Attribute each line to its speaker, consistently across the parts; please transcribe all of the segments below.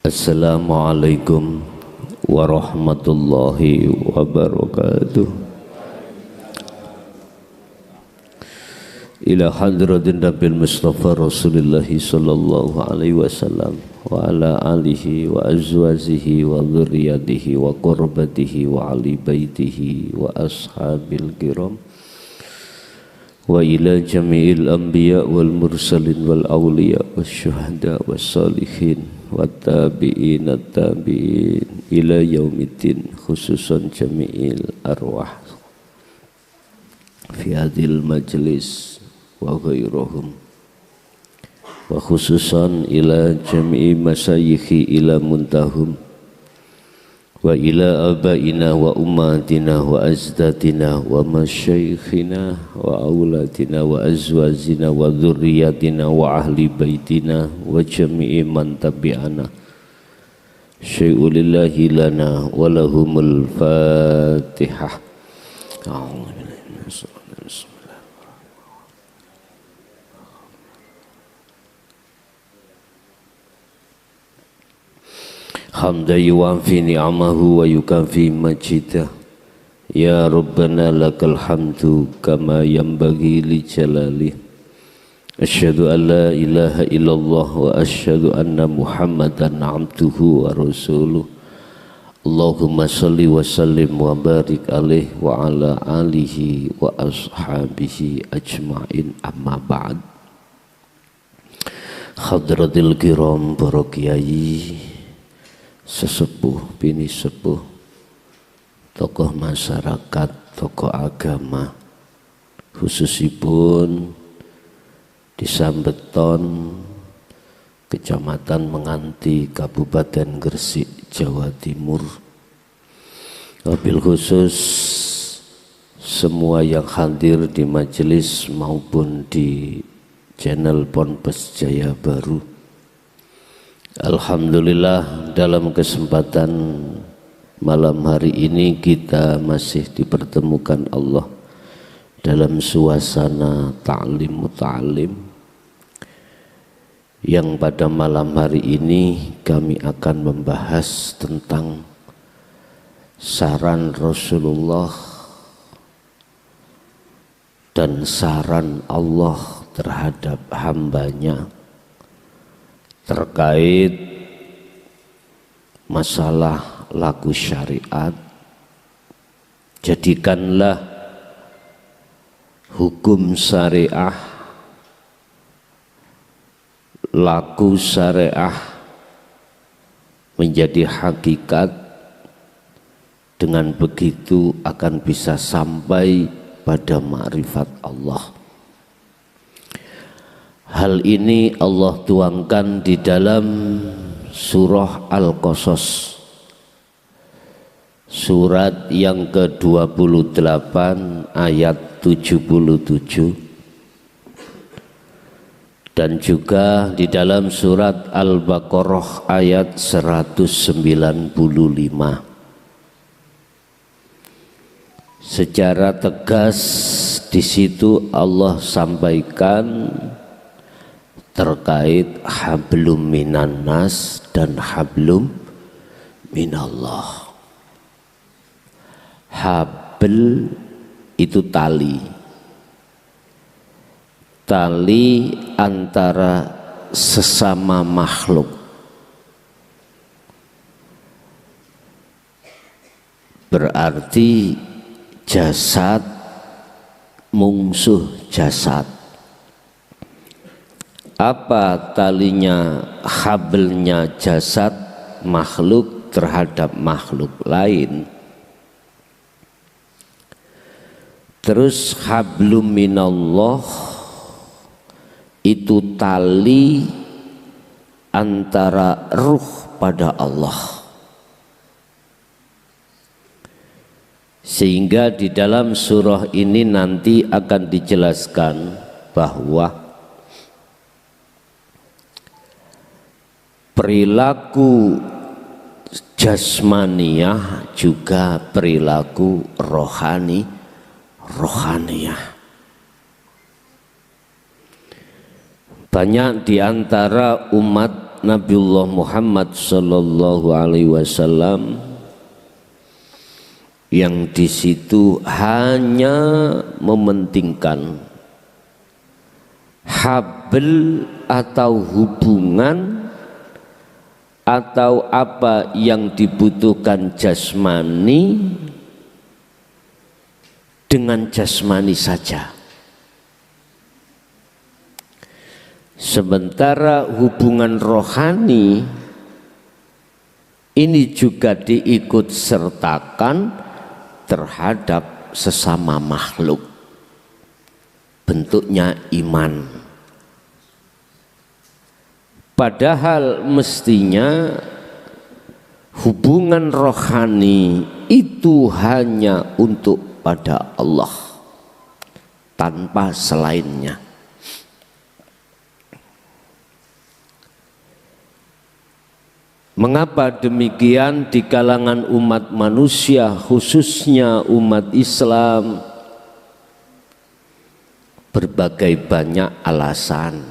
Speaker 1: Assalamualaikum warahmatullahi wabarakatuh. Ila hadratin Nabil Mustafa Rasulillahi sallallahu alaihi wasallam wa ala alihi wa azwajihi wa dzurriyyatihi wa qurbatihi wa ali baitihi wa ashabil kiram wa ila jami'il anbiya wal mursalin wal awliya wasyuhada wassalihin wattabi'in at-tabi'in ila yaumiddin, khususan jami'il arwah fi hadhil majlis wa ghairuhum, wa khususan ila jami'i masyayikhi ila muntahum wa ila abaina wa ummatina wa azdadina wa masyayikhina wa auladina wa azwajina wa dzurriyyatina wa ahli baitina wa jami'i man tabi'ana syai'ulillahi lana wa lahumul fatihah. Hamda yuwafi ni'amahu wa yukafi majidah. Ya Rabbana lakal hamdu kama yanbaghi li jalalih. Asyhadu an la ilaha illallah wa asyhadu anna Muhammadan abduhu wa rasuluh. Allahumma salli wa sallim wa barik alaih wa ala alihi wa ashabihi ajma'in, amma ba'd. Hadratil kiram, para kiai, sesepuh, bini sepuh, tokoh masyarakat, tokoh agama, khususipun di Sambeton, Kecamatan Menganti, Kabupaten Gresik, Jawa Timur. Wabil khusus semua yang hadir di majelis maupun di channel Ponpes Jaya Baru. Alhamdulillah, dalam kesempatan malam hari ini kita masih dipertemukan Allah dalam suasana ta'lim muta'alim, yang pada malam hari ini kami akan membahas tentang saran Rasulullah dan saran Allah terhadap hambanya terkait masalah laku syariat. Jadikanlah hukum syariah, laku syariah menjadi hakikat. Dengan begitu akan bisa sampai pada ma'rifat Allah. Hal ini Allah tuangkan di dalam surah Al-Qasas, surat yang ke-28 ayat 77, dan juga di dalam surat Al-Baqarah ayat 195. Secara tegas di situ Allah sampaikan terkait hablum minan nas dan hablum minallah. Habl itu tali, tali antara sesama makhluk. Berarti jasad mungsuh jasad. Apa talinya, hablnya jasad makhluk terhadap makhluk lain? Terus hablum minallah itu tali antara ruh pada Allah. Sehingga di dalam surah ini nanti akan dijelaskan bahwa perilaku jasmaniyah juga perilaku rohaniyah. Banyak di antara umat Nabiullah Muhammad sallallahu alaihi wasallam yang di situ hanya mementingkan habl atau hubungan atau apa yang dibutuhkan jasmani dengan jasmani saja. Sementara hubungan rohani ini juga diikut sertakan terhadap sesama makhluk, bentuknya iman. Padahal mestinya hubungan rohani itu hanya untuk pada Allah, tanpa selainnya. Mengapa demikian di kalangan umat manusia, khususnya umat Islam? Berbagai banyak alasan.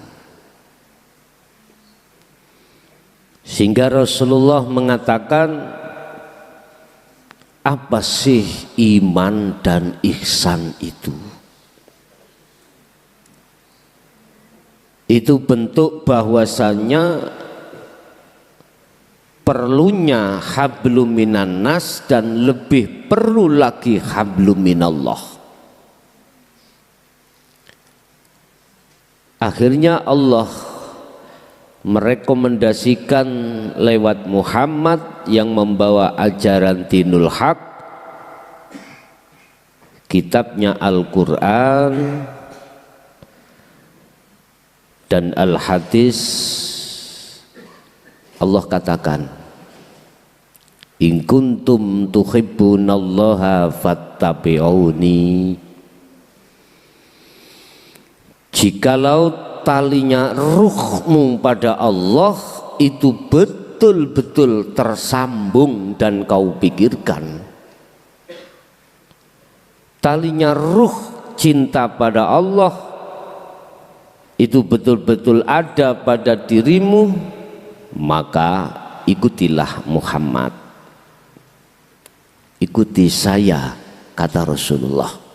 Speaker 1: Sehingga Rasulullah mengatakan, apa sih iman dan ihsan itu? Itu bentuk bahwasannya perlunya hablum minan nas dan lebih perlu lagi hablum minallah. Akhirnya Allah merekomendasikan lewat Muhammad yang membawa ajaran dinul haq, kitabnya Al-Quran dan Al-Hadis. Allah katakan, in kuntum tuhibbunallaha fattabi'uni. Jikalau talinya ruhmu pada Allah itu betul-betul tersambung dan kau pikirkan, talinya ruh cinta pada Allah itu betul-betul ada pada dirimu, maka ikutilah Muhammad, ikuti saya, kata Rasulullah.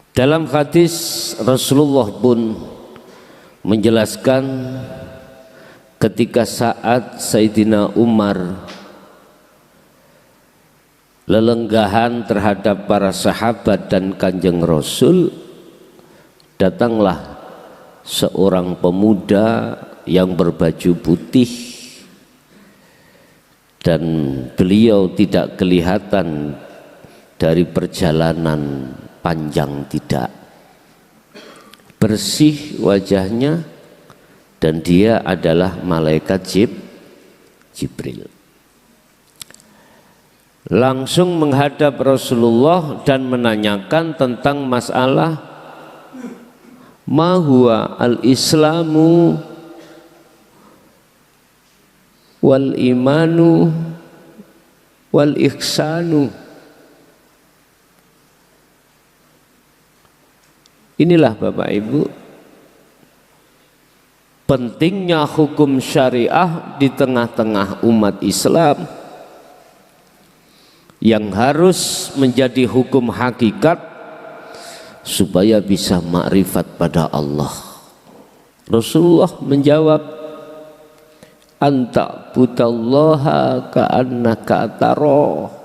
Speaker 1: Dalam hadis Rasulullah pun menjelaskan ketika saat Sayyidina Umar lelenggahan terhadap para sahabat dan Kanjeng Rasul, datanglah seorang pemuda yang berbaju putih dan beliau tidak kelihatan dari perjalanan panjang, tidak, bersih wajahnya, dan dia adalah malaikat Jibril. Langsung menghadap Rasulullah dan menanyakan tentang masalah ma huwa al-islamu wal imanu wal ihsanu. Inilah Bapak Ibu pentingnya hukum syariah di tengah-tengah umat Islam yang harus menjadi hukum hakikat supaya bisa makrifat pada Allah. Rasulullah menjawab, anta butallaha ka'annaka tara.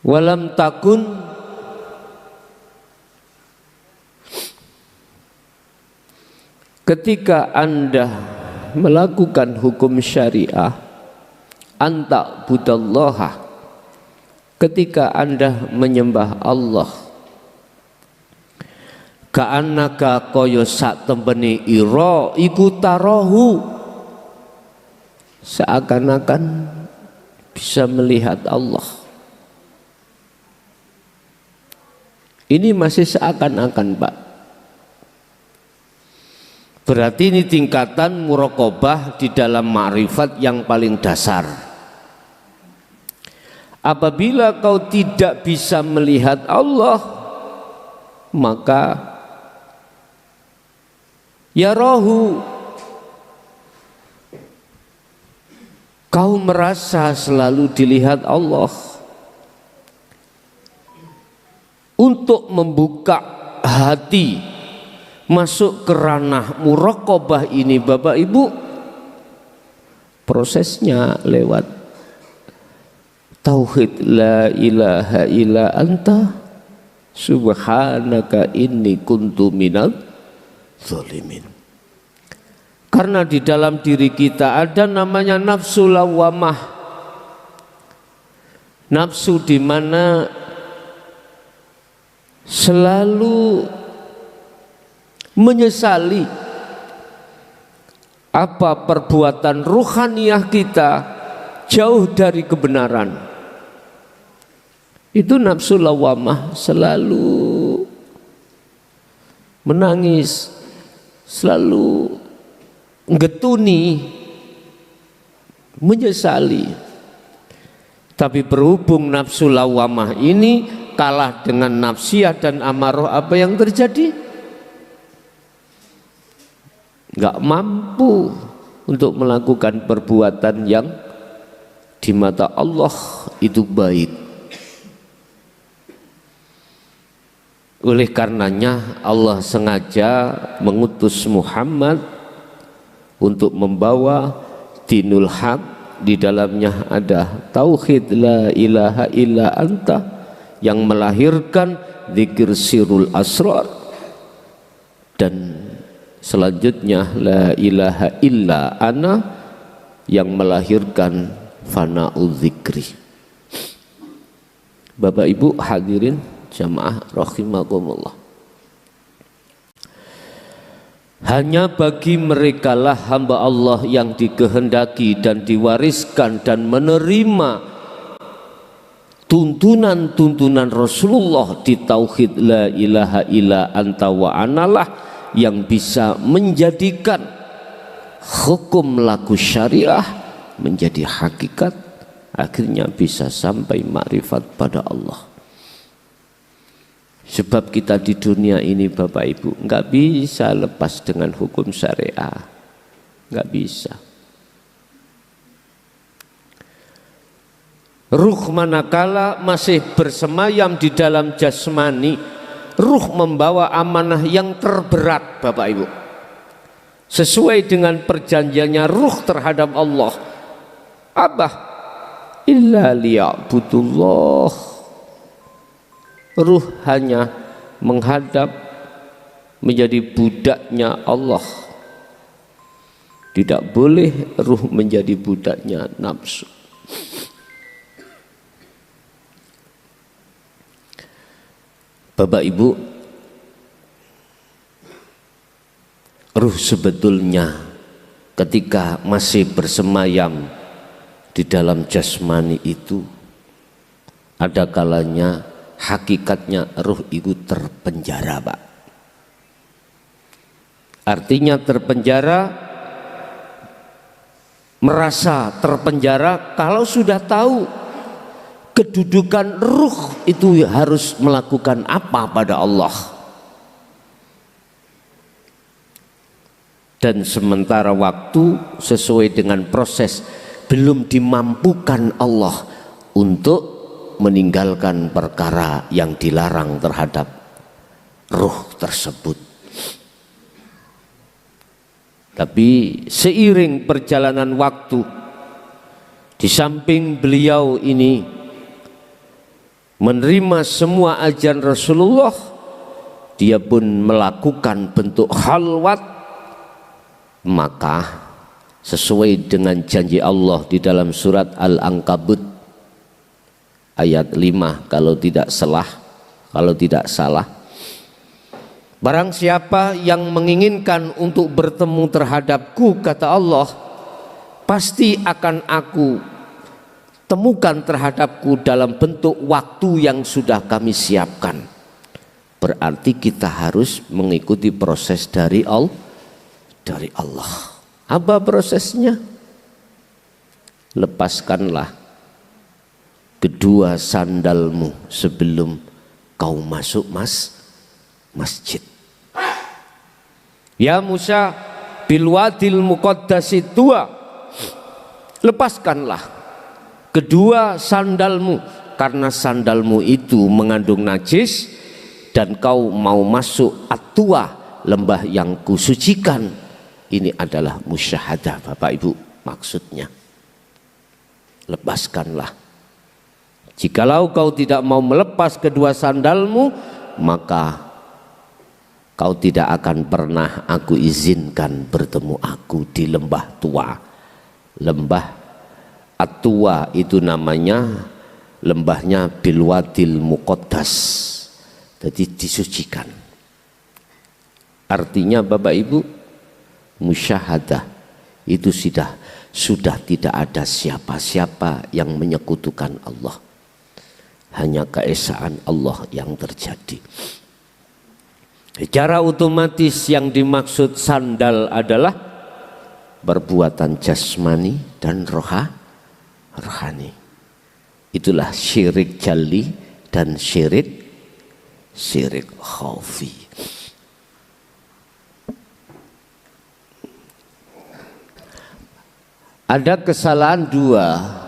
Speaker 1: Walam takun ketika Anda melakukan hukum syariah, anta budallaha, ketika Anda menyembah Allah, ka'annaka kaya sak tembene ira iku tarahu, seakan-akan bisa melihat Allah. Ini masih seakan-akan, Pak. Berarti ini tingkatan muraqabah di dalam ma'rifat yang paling dasar. Apabila kau tidak bisa melihat Allah, maka yarahu, kau merasa selalu dilihat Allah. Untuk membuka hati masuk ke ranah muraqabah ini, Bapak Ibu, prosesnya lewat tauhid la ilaha illa anta subhanaka inni kuntu minal zalimin. Karena di dalam diri kita ada namanya nafsu lawamah, nafsu di mana selalu menyesali apa perbuatan ruhaniyah kita jauh dari kebenaran. Itu nafsu lawamah, selalu menangis, selalu getuni, menyesali. Tapi berhubung nafsu lawamah ini kalah dengan nafsiyah dan amarah, apa yang terjadi? Enggak mampu untuk melakukan perbuatan yang di mata Allah itu baik. Oleh karenanya Allah sengaja mengutus Muhammad untuk membawa dinul haq, di dalamnya ada tauhid la ilaha illa anta yang melahirkan zikir sirul asrar, dan selanjutnya la ilaha illa ana yang melahirkan fana'u zikri. Bapak Ibu hadirin jamaah rahimakumullah, hanya bagi merekalah hamba Allah yang dikehendaki dan diwariskan dan menerima tuntunan-tuntunan Rasulullah di tauhid la ilaha illa anta wa analah, yang bisa menjadikan hukum laku syariah menjadi hakikat, akhirnya bisa sampai makrifat pada Allah. Sebab kita di dunia ini Bapak Ibu nggak bisa lepas dengan hukum syariah, nggak bisa. Ruh manakala masih bersemayam di dalam jasmani, ruh membawa amanah yang terberat Bapak Ibu. Sesuai dengan perjanjiannya ruh terhadap Allah. Apa? Illa liya'budullah. Ruh hanya menghadap menjadi budaknya Allah. Tidak boleh ruh menjadi budaknya nafsu. Bapak Ibu, ruh sebetulnya ketika masih bersemayam di dalam jasmani itu, ada kalanya hakikatnya ruh itu terpenjara, Pak. Artinya terpenjara, merasa terpenjara kalau sudah tahu kedudukan ruh itu harus melakukan apa pada Allah. Dan sementara waktu sesuai dengan proses belum dimampukan Allah untuk meninggalkan perkara yang dilarang terhadap ruh tersebut. Tapi seiring perjalanan waktu, di samping beliau ini menerima semua ajaran Rasulullah, dia pun melakukan bentuk khalwat. Maka sesuai dengan janji Allah di dalam surat Al-Ankabut ayat 5 kalau tidak salah, barang siapa yang menginginkan untuk bertemu terhadapku, kata Allah, pasti akan aku temukan terhadapku dalam bentuk waktu yang sudah kami siapkan. Berarti kita harus mengikuti proses dari Allah. Apa prosesnya? Lepaskanlah kedua sandalmu sebelum kau masuk masjid. Ya Musa, bilwadil muqaddasi tua, lepaskanlah kedua sandalmu karena sandalmu itu mengandung najis dan kau mau masuk at-tua, lembah yang kusucikan. Ini adalah musyahadah Bapak Ibu maksudnya. Lepaskanlah. Jikalau kau tidak mau melepas kedua sandalmu, maka kau tidak akan pernah aku izinkan bertemu aku di lembah tua. Lembah at-tua itu namanya lembahnya bilwadil muqaddas, jadi disucikan. Artinya Bapak Ibu, musyahadah itu sudah tidak ada siapa-siapa yang menyekutukan Allah, hanya keesaan Allah yang terjadi. Secara otomatis yang dimaksud sandal adalah perbuatan jasmani dan rohani. Itulah syirik jali dan syirik khafi. Ada kesalahan dua.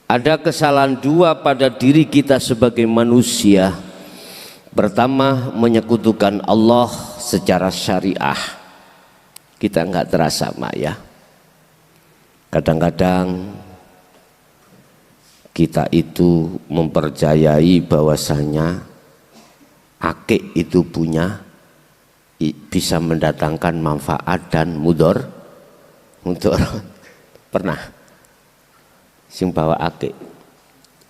Speaker 1: Ada kesalahan dua pada diri kita sebagai manusia. Pertama, menyekutukan Allah secara syariah. Kita enggak terasa Mak ya. Kadang-kadang kita itu mempercayai bahwasanya akik itu bisa mendatangkan manfaat dan mudor. Pernah sing bawa akik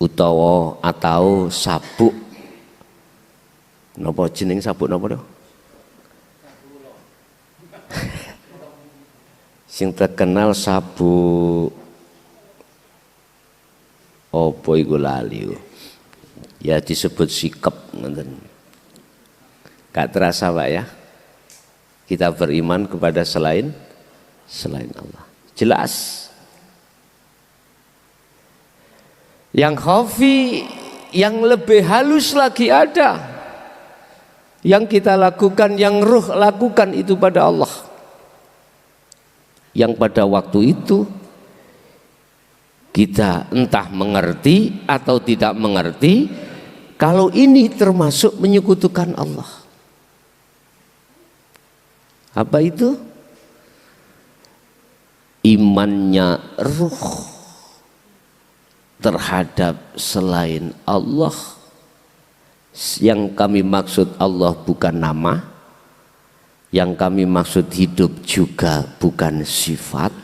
Speaker 1: utawa atau sabuk, napa jeneng sabuk napa to? Sing terkenal sabuk apa iku lali. Ya disebut sikep ngoten. Gak terasa Pak ya. Kita beriman kepada selain Allah. Jelas. Yang khafi, yang lebih halus lagi ada. Yang kita lakukan, yang ruh lakukan itu pada Allah. Yang pada waktu itu kita entah mengerti atau tidak mengerti kalau ini termasuk menyekutukan Allah. Apa itu? Imannya ruh terhadap selain Allah. Yang kami maksud Allah bukan nama, yang kami maksud hidup juga bukan sifat.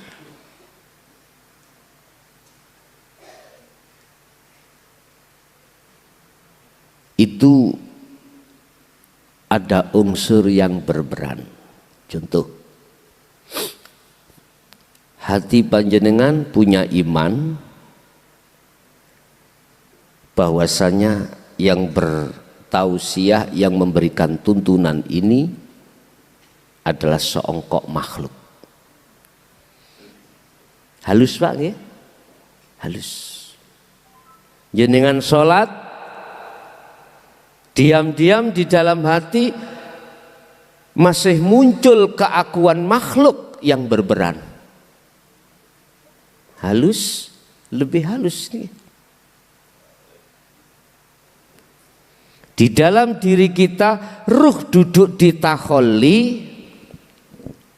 Speaker 1: Itu ada unsur yang berperan. Contoh, hati panjenengan punya iman bahwasanya yang bertausiah, yang memberikan tuntunan ini adalah seongkok makhluk. Halus Pak ya? Halus. Jenengan sholat, diam-diam di dalam hati masih muncul keakuan makhluk yang berperan. Halus, lebih halus nih. Di dalam diri kita ruh duduk di takholli,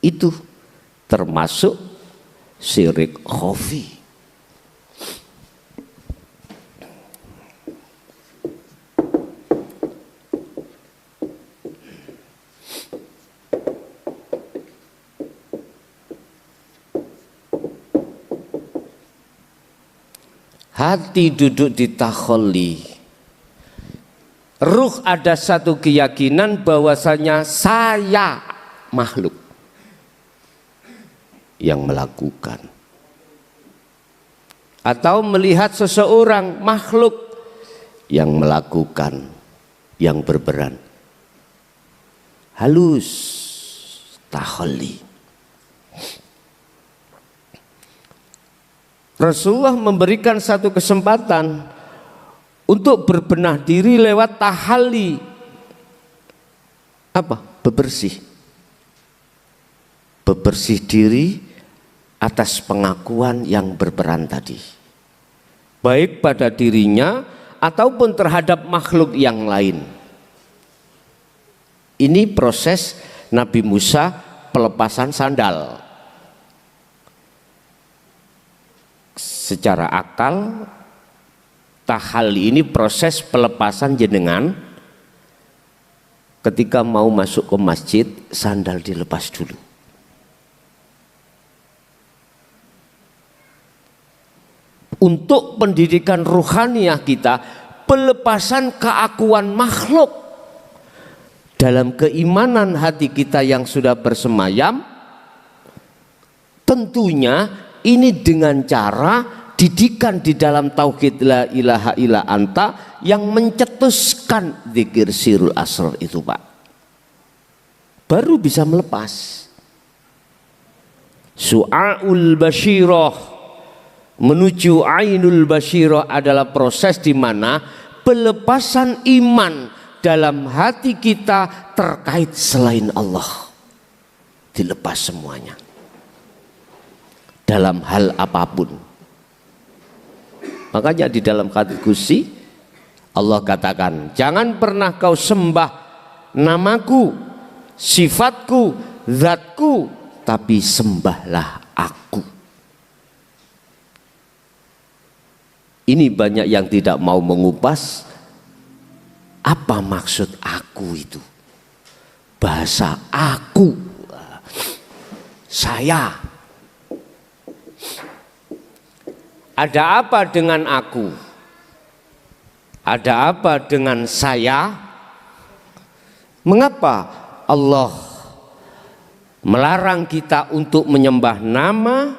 Speaker 1: itu termasuk syirik khafi. Hati duduk di takholli. Ruh ada satu keyakinan bahwasanya saya makhluk yang melakukan. Atau melihat seseorang makhluk yang melakukan, yang berperan. halus, tahalli. Rasulullah memberikan satu kesempatan untuk berbenah diri lewat tahalli. Apa? Bebersih. Bebersih diri atas pengakuan yang berperan tadi. Baik pada dirinya ataupun terhadap makhluk yang lain. Ini proses Nabi Musa pelepasan sandal. Secara akal, tahalli ini proses pelepasan jenengan ketika mau masuk ke masjid, sandal dilepas dulu. Untuk pendidikan ruhaniyah kita, pelepasan keakuan makhluk dalam keimanan hati kita yang sudah bersemayam, tentunya ini dengan cara didikan di dalam tauhid la ilaha illa anta yang mencetuskan zikir sirul asrar itu, Pak. Baru bisa melepas. Su'aul basyirah menuju ainul basyirah adalah proses di mana pelepasan iman dalam hati kita terkait selain Allah dilepas semuanya. Dalam hal apapun. Makanya di dalam hadits qudsi Allah katakan, jangan pernah kau sembah namaku, sifatku, zatku, tapi sembahlah aku. Ini banyak yang tidak mau mengupas apa maksud aku itu. Bahasa aku, saya. Ada apa dengan aku? Ada apa dengan saya? Mengapa Allah melarang kita untuk menyembah nama,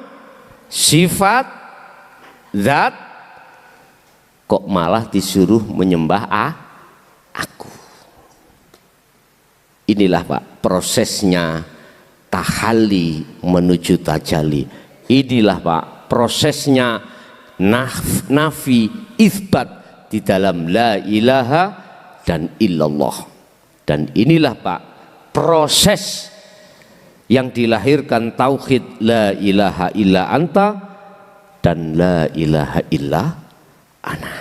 Speaker 1: sifat, zat, kok malah disuruh menyembah aku? Inilah, Pak, prosesnya tahalli menuju tajalli. Inilah, Pak, prosesnya nafi isbat di dalam la ilaha dan illallah. Dan inilah, Pak, proses yang dilahirkan tauhid la ilaha illa anta dan la ilaha illa ana.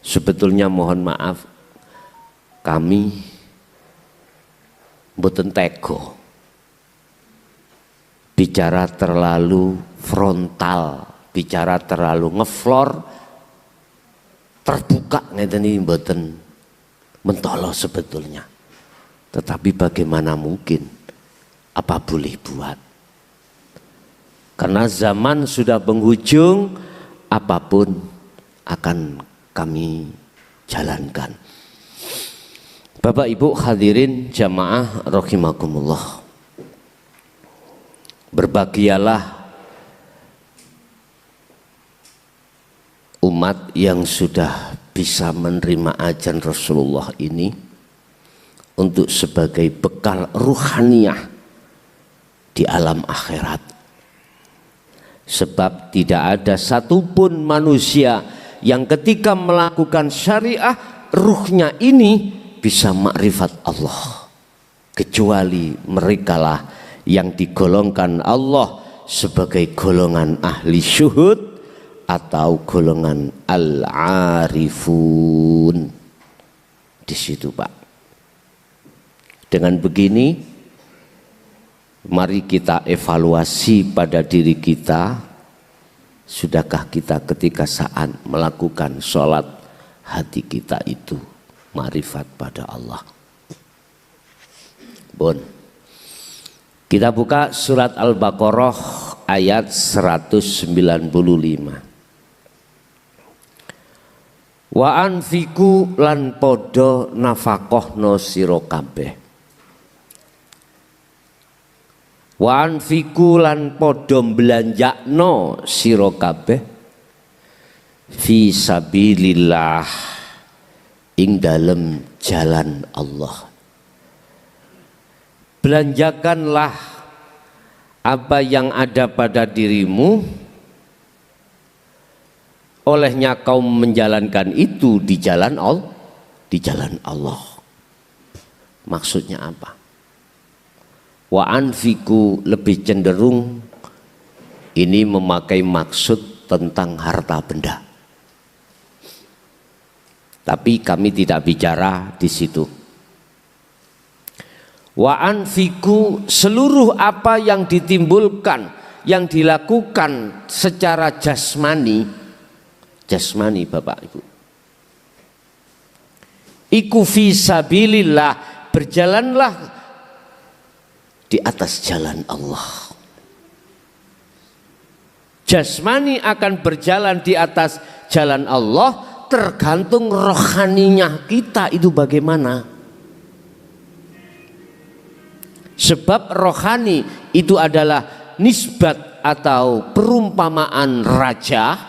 Speaker 1: Sebetulnya mohon maaf, kami mboten tega bicara terlalu frontal, bicara terlalu ngeflor, terbuka ngeten iki mboten mentolo sebetulnya. Tetapi bagaimana mungkin, apa boleh buat? Karena zaman sudah penghujung, apapun akan kami jalankan. Bapak Ibu hadirin jamaah rahimakumullah. Berbahagialah umat yang sudah bisa menerima ajaran Rasulullah ini untuk sebagai bekal ruhaniyah di alam akhirat. Sebab tidak ada satupun manusia yang ketika melakukan syariah ruhnya ini bisa makrifat Allah, kecuali merekalah yang digolongkan Allah sebagai golongan ahli syuhud atau golongan al-arifun. Di situ, Pak. Dengan begini, mari kita evaluasi pada diri kita. Sudahkah kita ketika saat melakukan sholat, hati kita itu ma'rifat pada Allah? Bon. Kita buka surat Al-Baqarah ayat 195. Wa anfiku lan podo nafakohno sira kabeh. Wa anfiku lan podo belanjakno sira kabeh fi sabilillah ing dalem jalan Allah. Belanjakanlah apa yang ada pada dirimu, olehnya kau menjalankan itu di jalan Allah. Di jalan Allah. Maksudnya apa? Wa anfiku lebih cenderung ini memakai maksud tentang harta benda. Tapi kami tidak bicara di situ. Wa anfiku seluruh apa yang ditimbulkan, yang dilakukan secara jasmani Bapak Ibu. Iku fi sabilillah, berjalanlah di atas jalan Allah. Jasmani akan berjalan di atas jalan Allah, tergantung rohaninya kita itu bagaimana. Sebab rohani itu adalah nisbat atau perumpamaan raja,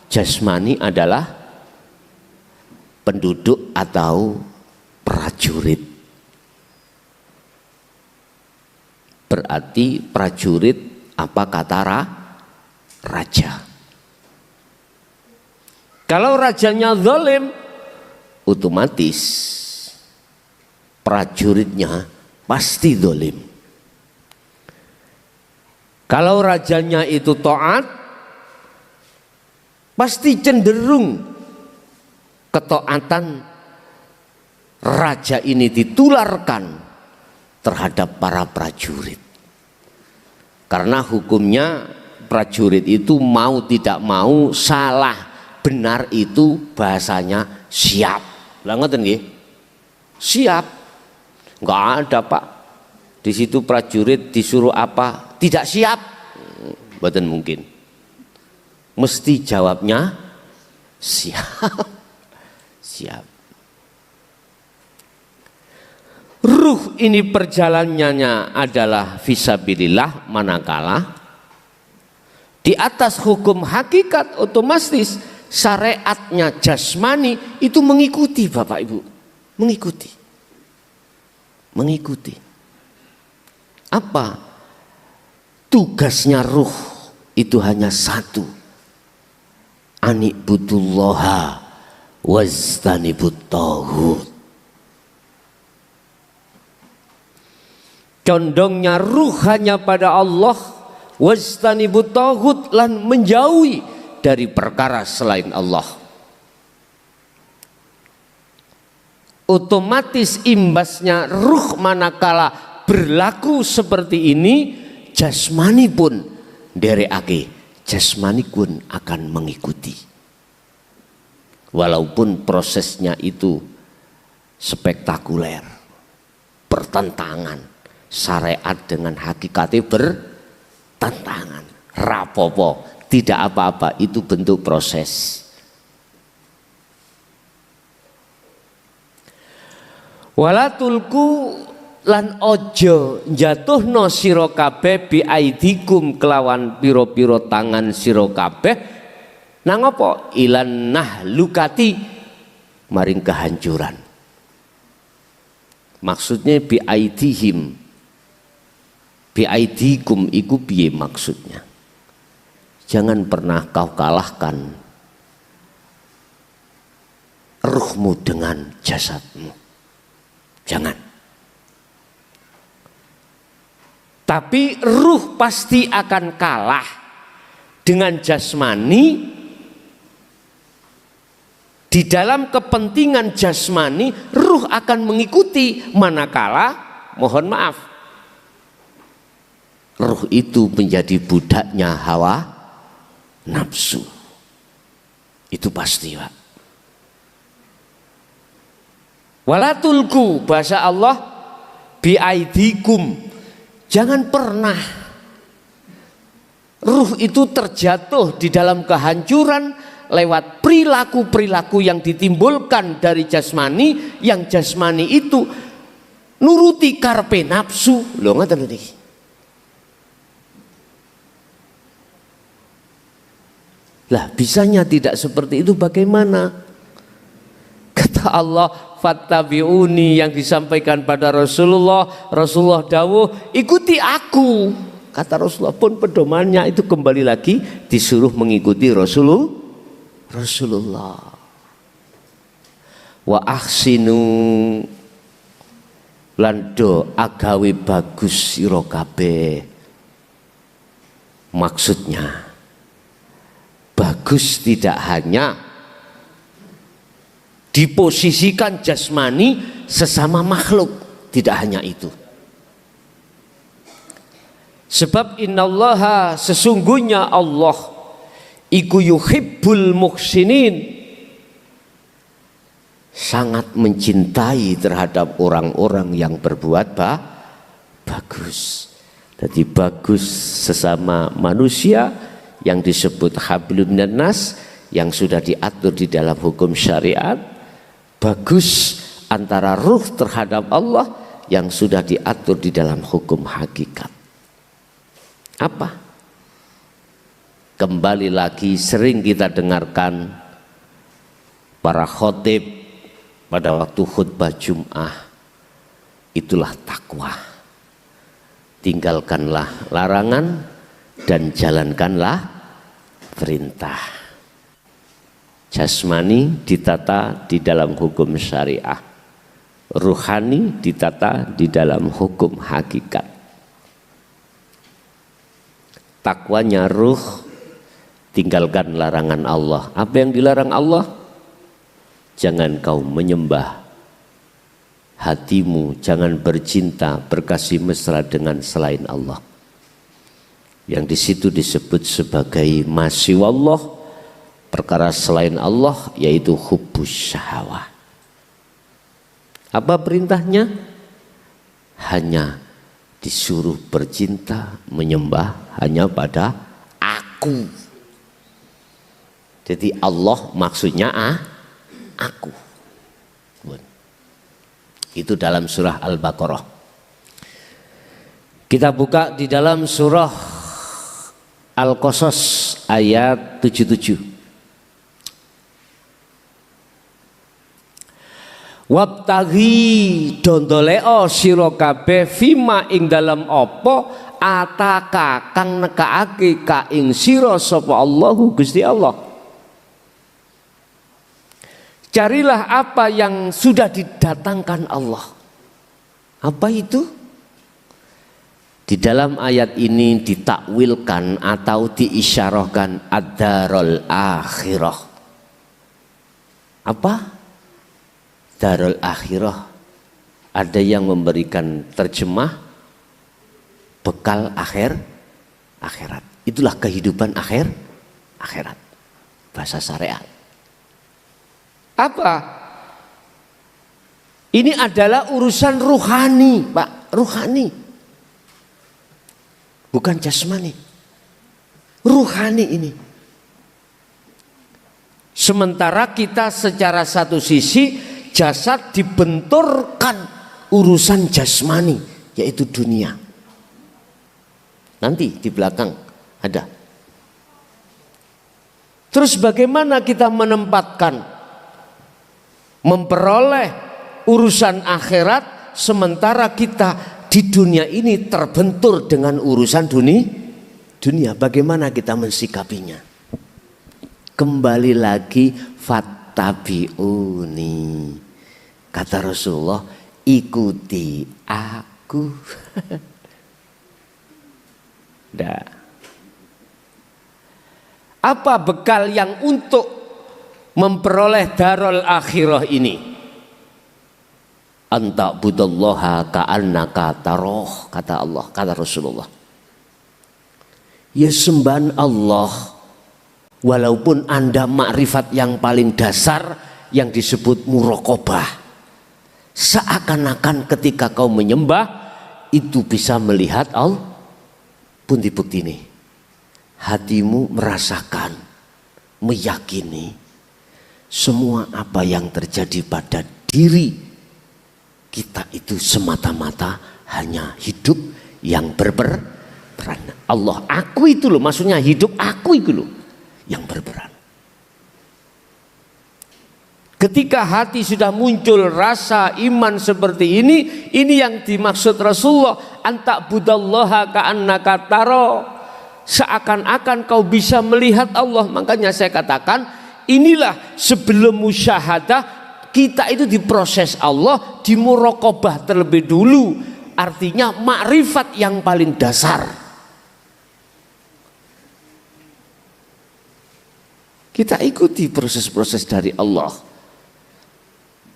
Speaker 1: jasmani adalah penduduk atau prajurit. Berarti prajurit apa kata raja. Kalau rajanya zalim, otomatis prajuritnya pasti zalim. Kalau rajanya itu taat, pasti cenderung ketaatan raja ini ditularkan terhadap para prajurit. Karena hukumnya prajurit itu mau tidak mau, salah benar itu bahasanya siap. Lah ngoten nggih? Siap. Enggak ada Pak. Di situ prajurit disuruh apa? Tidak siap. Mboten mungkin. Mesti jawabnya siap. Siap. Ruh ini perjalanannya adalah fisabilillah, manakala di atas hukum hakikat otomatis syariatnya jasmani itu mengikuti Bapak Ibu. Mengikuti. Apa? Tugasnya ruh itu hanya satu. Anibudullaha waztanibut taghut. Condongnya ruh hanya pada Allah, waztanibut taghut, lan menjauhi dari perkara selain Allah. Otomatis imbasnya ruh manakala berlaku seperti ini, jasmani pun dereake, jasmani pun akan mengikuti. Walaupun prosesnya itu spektakuler, bertentangan, syariat dengan hakikatnya bertentangan, rapopo, tidak apa-apa, itu bentuk proses. Walatulku lan ojo jatuhno sira kabeh bi aidikum kelawan piro-piro tangan sira kabeh nang apa ilan nahlukati maring kehancuran. Maksudnya bi aidihim, bi aidikum iku piye maksudnya? Jangan pernah kau kalahkan ruhmu dengan jasadmu. Jangan. Tapi ruh pasti akan kalah dengan jasmani. Di dalam kepentingan jasmani, ruh akan mengikuti, manakala mohon maaf, ruh itu menjadi budaknya hawa nafsu. Itu pasti Pak. Walatulku, bahasa Allah, biaidikum, jangan pernah ruh itu terjatuh di dalam kehancuran lewat perilaku-perilaku yang ditimbulkan dari jasmani, yang jasmani itu nuruti karpe nafsu. Lho ngoten niki. Lah bisanya tidak seperti itu bagaimana? Kata perintah Allah fattabi'uni yang disampaikan pada Rasulullah. Rasulullah dawuh, ikuti aku. Kata Rasulullah pun pedomannya itu kembali lagi disuruh mengikuti Rasulullah. Wa ahsinu lando agawe bagus sira kabeh. Maksudnya bagus tidak hanya diposisikan jasmani sesama makhluk, tidak hanya itu. Sebab innallaha sesungguhnya Allah iku yuhibbul muhsinin, sangat mencintai terhadap orang-orang yang berbuat bagus. Jadi bagus sesama manusia yang disebut hablum minan nas yang sudah diatur di dalam hukum syariat, bagus antara ruh terhadap Allah yang sudah diatur di dalam hukum hakikat. Apa? Kembali lagi sering kita dengarkan para khotib pada waktu khutbah Jum'ah, itulah takwa. Tinggalkanlah larangan dan jalankanlah perintah. Jasmani ditata di dalam hukum syariah, ruhani ditata di dalam hukum hakikat. Takwanya ruh, tinggalkan larangan Allah. Apa yang dilarang Allah? Jangan kau menyembah hatimu, jangan bercinta, berkasih mesra dengan selain Allah. Yang di situ disebut sebagai masiwallah, perkara selain Allah, yaitu hubbus syahwah. Apa perintahnya? Hanya disuruh bercinta, menyembah hanya pada aku. Jadi Allah maksudnya aku. Itu dalam surah Al-Baqarah. Kita buka di dalam surah Al-Qasas ayat 77. Wabtaghi dondoleo sira kabeh fima ing dalam apa ataka kang nekaake ka ing sira sapa Allahu Gusti Allah. Carilah apa yang sudah didatangkan Allah. Apa itu? Di dalam ayat ini ditakwilkan atau diisyarahkan ad-darul akhirah. Apa? Darul akhirah. Ada yang memberikan terjemah bekal akhirat. Itulah kehidupan akhirat. Bahasa syariat. Apa? Ini adalah urusan ruhani, Pak, ruhani. Bukan jasmani. Ruhani ini. Sementara kita secara satu sisi jasad dibenturkan urusan jasmani, yaitu dunia. Nanti di belakang ada. Terus bagaimana kita menempatkan, memperoleh urusan akhirat sementara kita di dunia ini terbentur dengan urusan dunia. Bagaimana kita mensikapinya? Kembali lagi fattabi'uni. Kata Rasulullah, ikuti aku. Nah, apa bekal yang untuk memperoleh darul akhirah ini? Anta budallaha ka'annaka taroh, kata Allah, kata Rasulullah. Ya sembah Allah walaupun Anda makrifat yang paling dasar yang disebut muraqabah. Seakan-akan ketika kau menyembah itu bisa melihat Allah. Pun dibukti ini, hatimu merasakan, meyakini semua apa yang terjadi pada diri kita itu semata-mata hanya hidup yang berperan. Allah, aku itu loh, maksudnya hidup aku itu loh yang berperan.
Speaker 2: Ketika hati sudah muncul rasa iman seperti ini yang dimaksud Rasulullah, antak budallaha ka'annaka taro, seakan-akan kau bisa melihat Allah. Makanya saya katakan, inilah sebelum musyahadah kita itu diproses Allah, dimuraqabah terlebih dulu. Artinya makrifat yang paling dasar. Kita ikuti proses-proses dari Allah.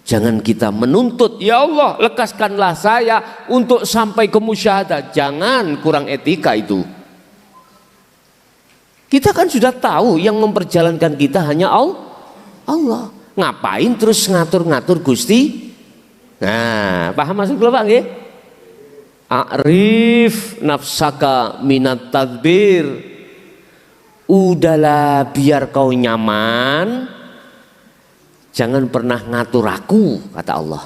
Speaker 2: Jangan kita menuntut, ya Allah lekaskanlah saya untuk sampai ke musyahadah. Jangan, kurang etika itu. Kita kan sudah tahu yang memperjalankan kita hanya Allah. Ngapain terus ngatur-ngatur Gusti? Nah, paham maksud Pak nggih? A'rif nafsaka minat tadbir. Udahlah biar kau nyaman, jangan pernah ngatur aku, kata Allah.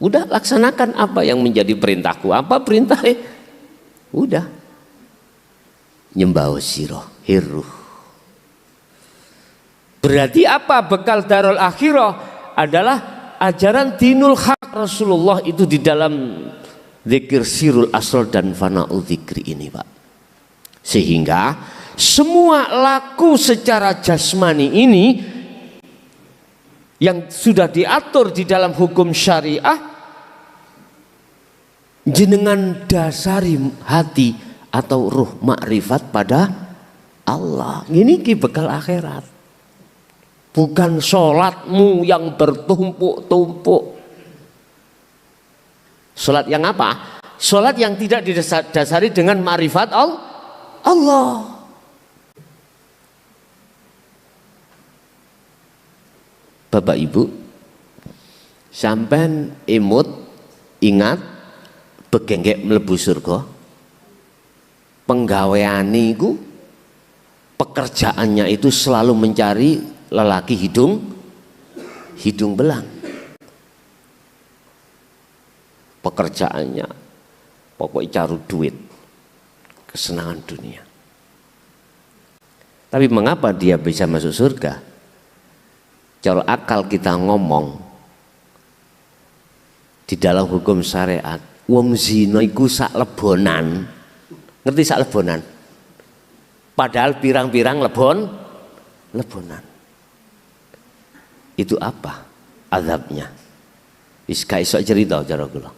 Speaker 2: Udah laksanakan apa yang menjadi perintahku. Apa perintahnya? Udah. Nyembah siro hiruh. Berarti apa bekal darul akhirah? Adalah ajaran dinul haq Rasulullah itu di dalam zikir sirul asal dan fana'ul zikri ini, Pak. Sehingga semua laku secara jasmani ini yang sudah diatur di dalam hukum syariah, jenengan dasari hati atau ruh makrifat pada Allah. Ini ki bekal akhirat. Bukan sholatmu yang bertumpuk-tumpuk. Sholat yang apa? Sholat yang tidak didasari dengan makrifat Allah. Bapak Ibu, sampean imut ingat begenggek mlebu surga. Penggaweane iku pekerjaannya itu selalu mencari lelaki hidung belang. Pekerjaannya pokoknya cari duit, kesenangan dunia. Tapi mengapa dia bisa masuk surga? Kalau akal kita ngomong di dalam hukum syariat, wong zina iku sak lebonan. Ngerti sak lebonan? Padahal pirang-pirang lebonan. Itu apa azabnya? Wis gak iso cerita cara kula.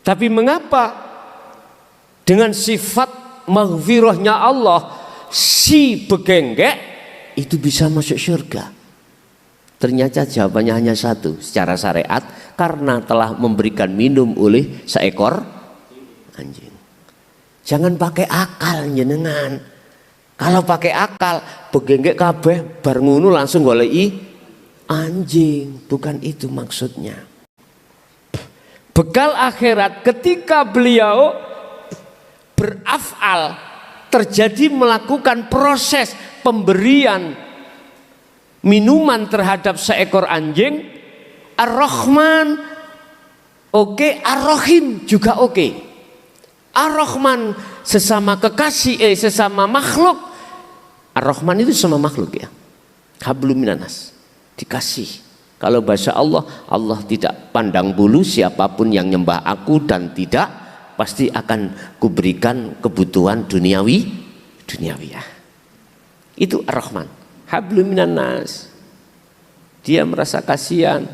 Speaker 2: Tapi mengapa dengan sifat maghfirahnya Allah si begenggek itu bisa masuk surga? Ternyata jawabannya hanya satu secara syariat, karena telah memberikan minum oleh seekor anjing. Jangan pakai akal jenengan. Kalau pakai akal begenggek kabeh bar ngono langsung goleki anjing. Bukan itu maksudnya. Bekal akhirat ketika beliau berafal, terjadi melakukan proses pemberian minuman terhadap seekor anjing. Ar-Rahman oke, Ar-Rahim juga oke. Ar-Rahman sesama kekasih, sesama makhluk. Ar-Rahman itu sama makhluk ya. Hablum minanas, dikasih. Kalau bahasa Allah, Allah tidak pandang bulu siapapun yang nyembah aku dan tidak, pasti akan kuberikan kebutuhan duniawi ya. Itu Ar-Rahman. Hablum minanas. Dia merasa kasihan,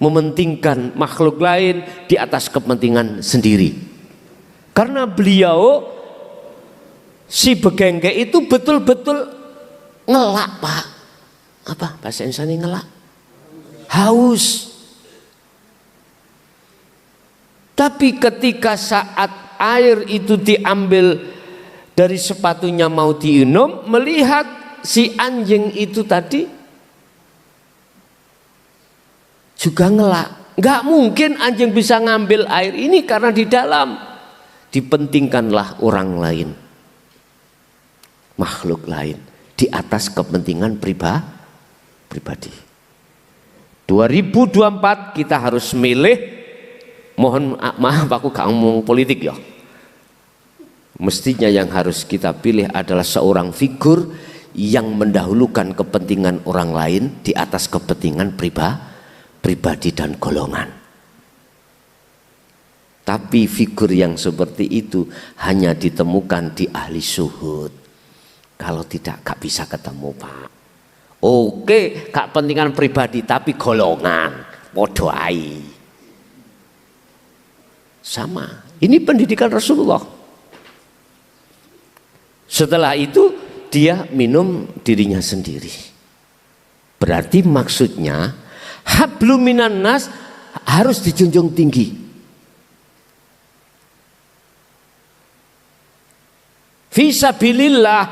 Speaker 2: mementingkan makhluk lain di atas kepentingan sendiri. Karena beliau si begenggek itu betul-betul ngelak, Pak. Apa bahasa Indonesia ngelak? Haus. Tapi ketika saat air itu diambil dari sepatunya mau diminum, melihat si anjing itu tadi juga ngelak. Nggak mungkin anjing bisa ngambil air ini karena di dalam. Dipentingkanlah orang lain, makhluk lain di atas kepentingan pribadi. 2024 kita harus milih. Mohon maaf aku gak ngomong politik ya. Mestinya yang harus kita pilih adalah seorang figur yang mendahulukan kepentingan orang lain di atas kepentingan pribadi dan golongan. Tapi figur yang seperti itu hanya ditemukan di ahli syuhud. Kalau tidak, gak bisa ketemu, Pak. Oke, gak kepentingan pribadi tapi golongan, podo ai. Sama. Ini pendidikan Rasulullah. Setelah itu dia minum dirinya sendiri. Berarti maksudnya hablum minan nas harus dijunjung tinggi. Fisabilillah,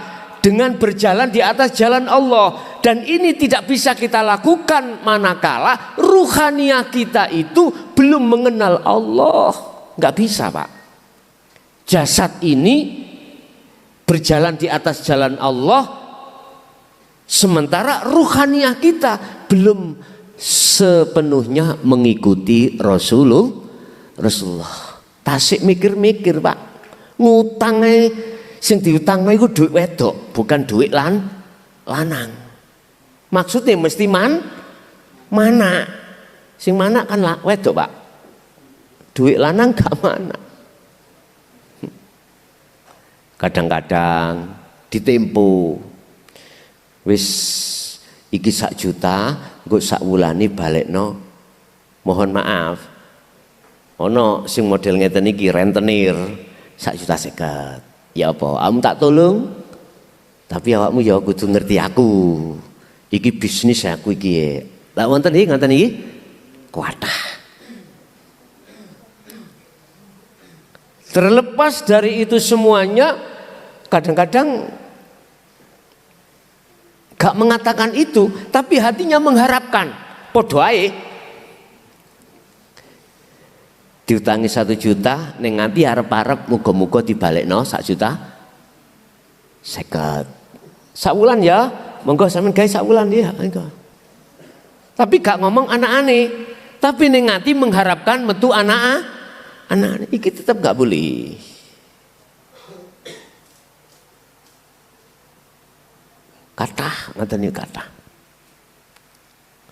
Speaker 2: dengan berjalan di atas jalan Allah. Dan ini tidak bisa kita lakukan manakala ruhaniyah kita itu belum mengenal Allah. Nggak bisa, Pak. Jasad ini berjalan di atas jalan Allah, sementara ruhaniyah kita belum sepenuhnya mengikuti Rasulullah. Tasik mikir-mikir, Pak. Ngutangnya sing diutangno iku duit wedok, bukan duit lanang. Maksudnya mesti mana? Sing mana kan wedok, Pak. Duit lanang gak mana. Kadang-kadang ditempo. Wis iki 1 juta, engko sak wulane balekno. Mohon maaf. Ono sing model ngeten iki rentenir 1,50 juta. Ya apa, kamu tak tolong, tapi awakmu ya kudu ngerti aku. Iki bisnis aku iki. Lah wonten iki ngoten iki kuatah. Terlepas dari itu semuanya, kadang-kadang gak mengatakan itu, tapi hatinya mengharapkan. Podo ae. Diutangi 1 juta, ning nganti arep-arep muga-muga dibalekno 1,50 juta. Sakwulan ya, monggo sampean gawe sakwulan ya. Tapi gak ngomong anak-ane, tapi ning nganti mengharapkan metu anak-ane. Iki tetap gak boleh. Kathah ngoten niku kathah.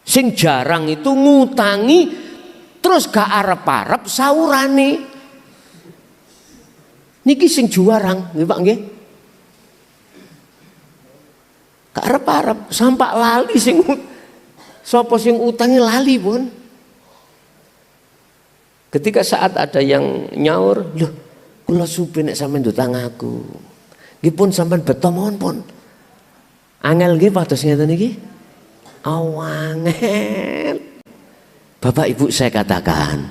Speaker 2: Sing jarang itu ngutangi terus gak arep-arep saurane. Niki sing juarang, nggih Pak nggih. Gak arep-arep sampak lali sing sapa sing utangi lali pun. Ketika saat ada yang nyaur, "Loh, kula supi nek sampean ndutang aku." Nggih pun sampean beto mawon pun. Angel nggih pados ngeten iki. Awangel. Bapak Ibu saya katakan,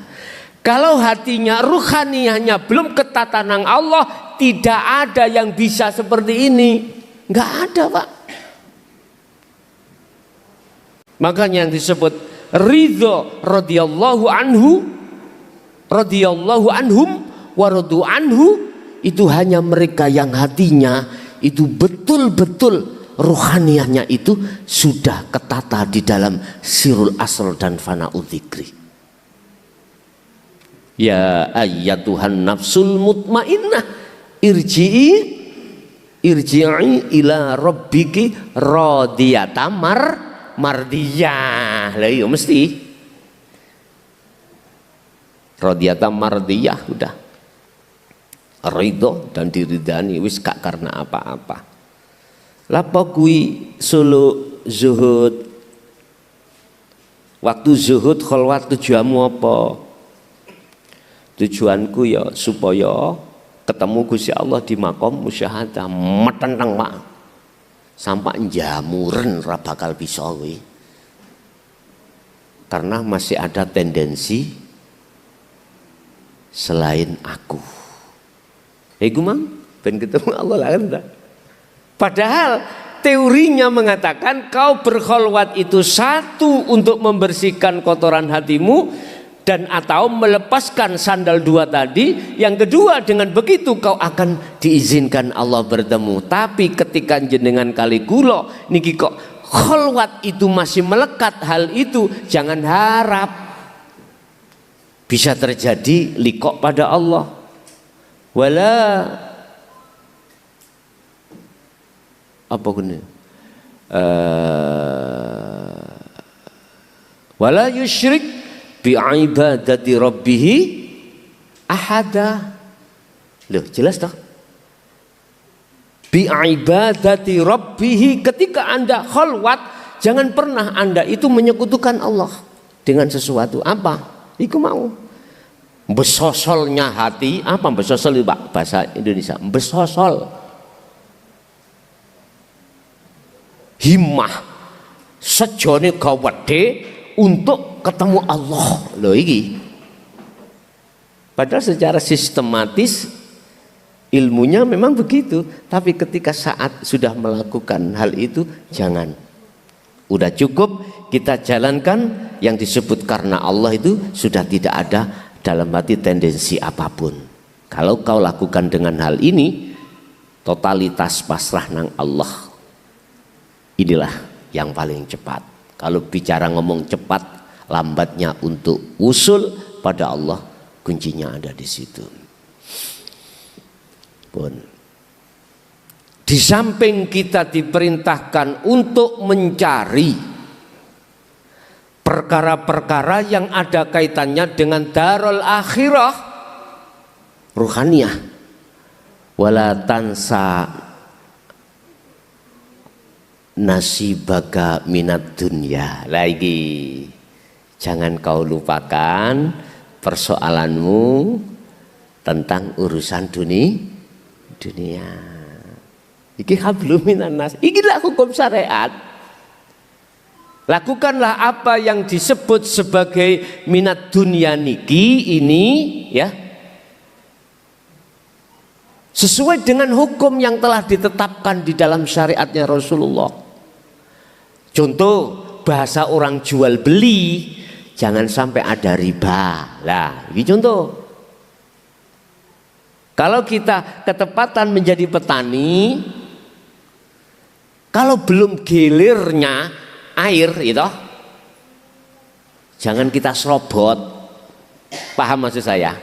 Speaker 2: kalau hatinya ruhaniyahnya belum ketatanan Allah, tidak ada yang bisa seperti ini. Enggak ada, Pak. Makanya yang disebut ridho radhiyallahu anhu, radhiyallahu anhum wa radu anhu, itu hanya mereka yang hatinya itu betul-betul ruhaniyahnya itu sudah ketata di dalam sirul asr dan fana'ul dzikri. Ya ayyatuhan nafsul mutmainnah irji'i ila rabbiki radiyatan mardiyah. Lah iya mesti radiyatan mardiyah udah. Ridho dan diridani wis gak karena apa-apa. Lapa kui solo zuhud. Waktu zuhud kholwat tujuanmu apa? Tujuanku ya supaya ketemu Gusti Allah di makom musyahadah. Metenteng Pak. Sampai jamuren ra bakal bisa kuwi. Karena masih ada tendensi selain aku. Iku mang ben ketemu Allah lah kan. Padahal teorinya mengatakan kau berkholwat itu satu untuk membersihkan kotoran hatimu dan atau melepaskan sandal 2 tadi. Yang kedua dengan begitu kau akan diizinkan Allah bertemu. Tapi ketika jenengan kali kula niki kok kholwat itu masih melekat hal itu, jangan harap bisa terjadi liqo pada Allah. Wala apa gini? wala yusyrik bi ibadati rabbih ahada. Loh, jelas toh? Bi ibadati rabbih, ketika Anda khalwat, jangan pernah Anda itu menyekutukan Allah dengan sesuatu. Apa? Iku mau. Besosolnya hati, apa besosol itu Pak? Bahasa Indonesia, besosol. Himmah sejone gawede untuk ketemu Allah. Loh iki. Padahal secara sistematis ilmunya memang begitu, tapi ketika saat sudah melakukan hal itu jangan. Udah cukup kita jalankan yang disebut karena Allah itu sudah tidak ada dalam hati tendensi apapun. Kalau kau lakukan dengan hal ini, totalitas pasrah nang Allah. Inilah yang paling cepat. Kalau bicara ngomong cepat, lambatnya untuk usul pada Allah, kuncinya ada di situ. Pun. Di samping kita diperintahkan untuk mencari perkara-perkara yang ada kaitannya dengan darul akhirah ruhaniyah, wala tansa nasibaka minad dunya. Lagi jangan kau lupakan persoalanmu tentang urusan dunia. Iki hablum minan nas. Ikilah hukum syariat. Lakukanlah apa yang disebut sebagai minat dunia niki ini ya, sesuai dengan hukum yang telah ditetapkan di dalam syariatnya Rasulullah. Contoh bahasa orang jual beli, jangan sampai ada riba. Lah, ini contoh. Kalau kita ketepatan menjadi petani, kalau belum gilirnya air itu, jangan kita serobot. Paham maksud saya?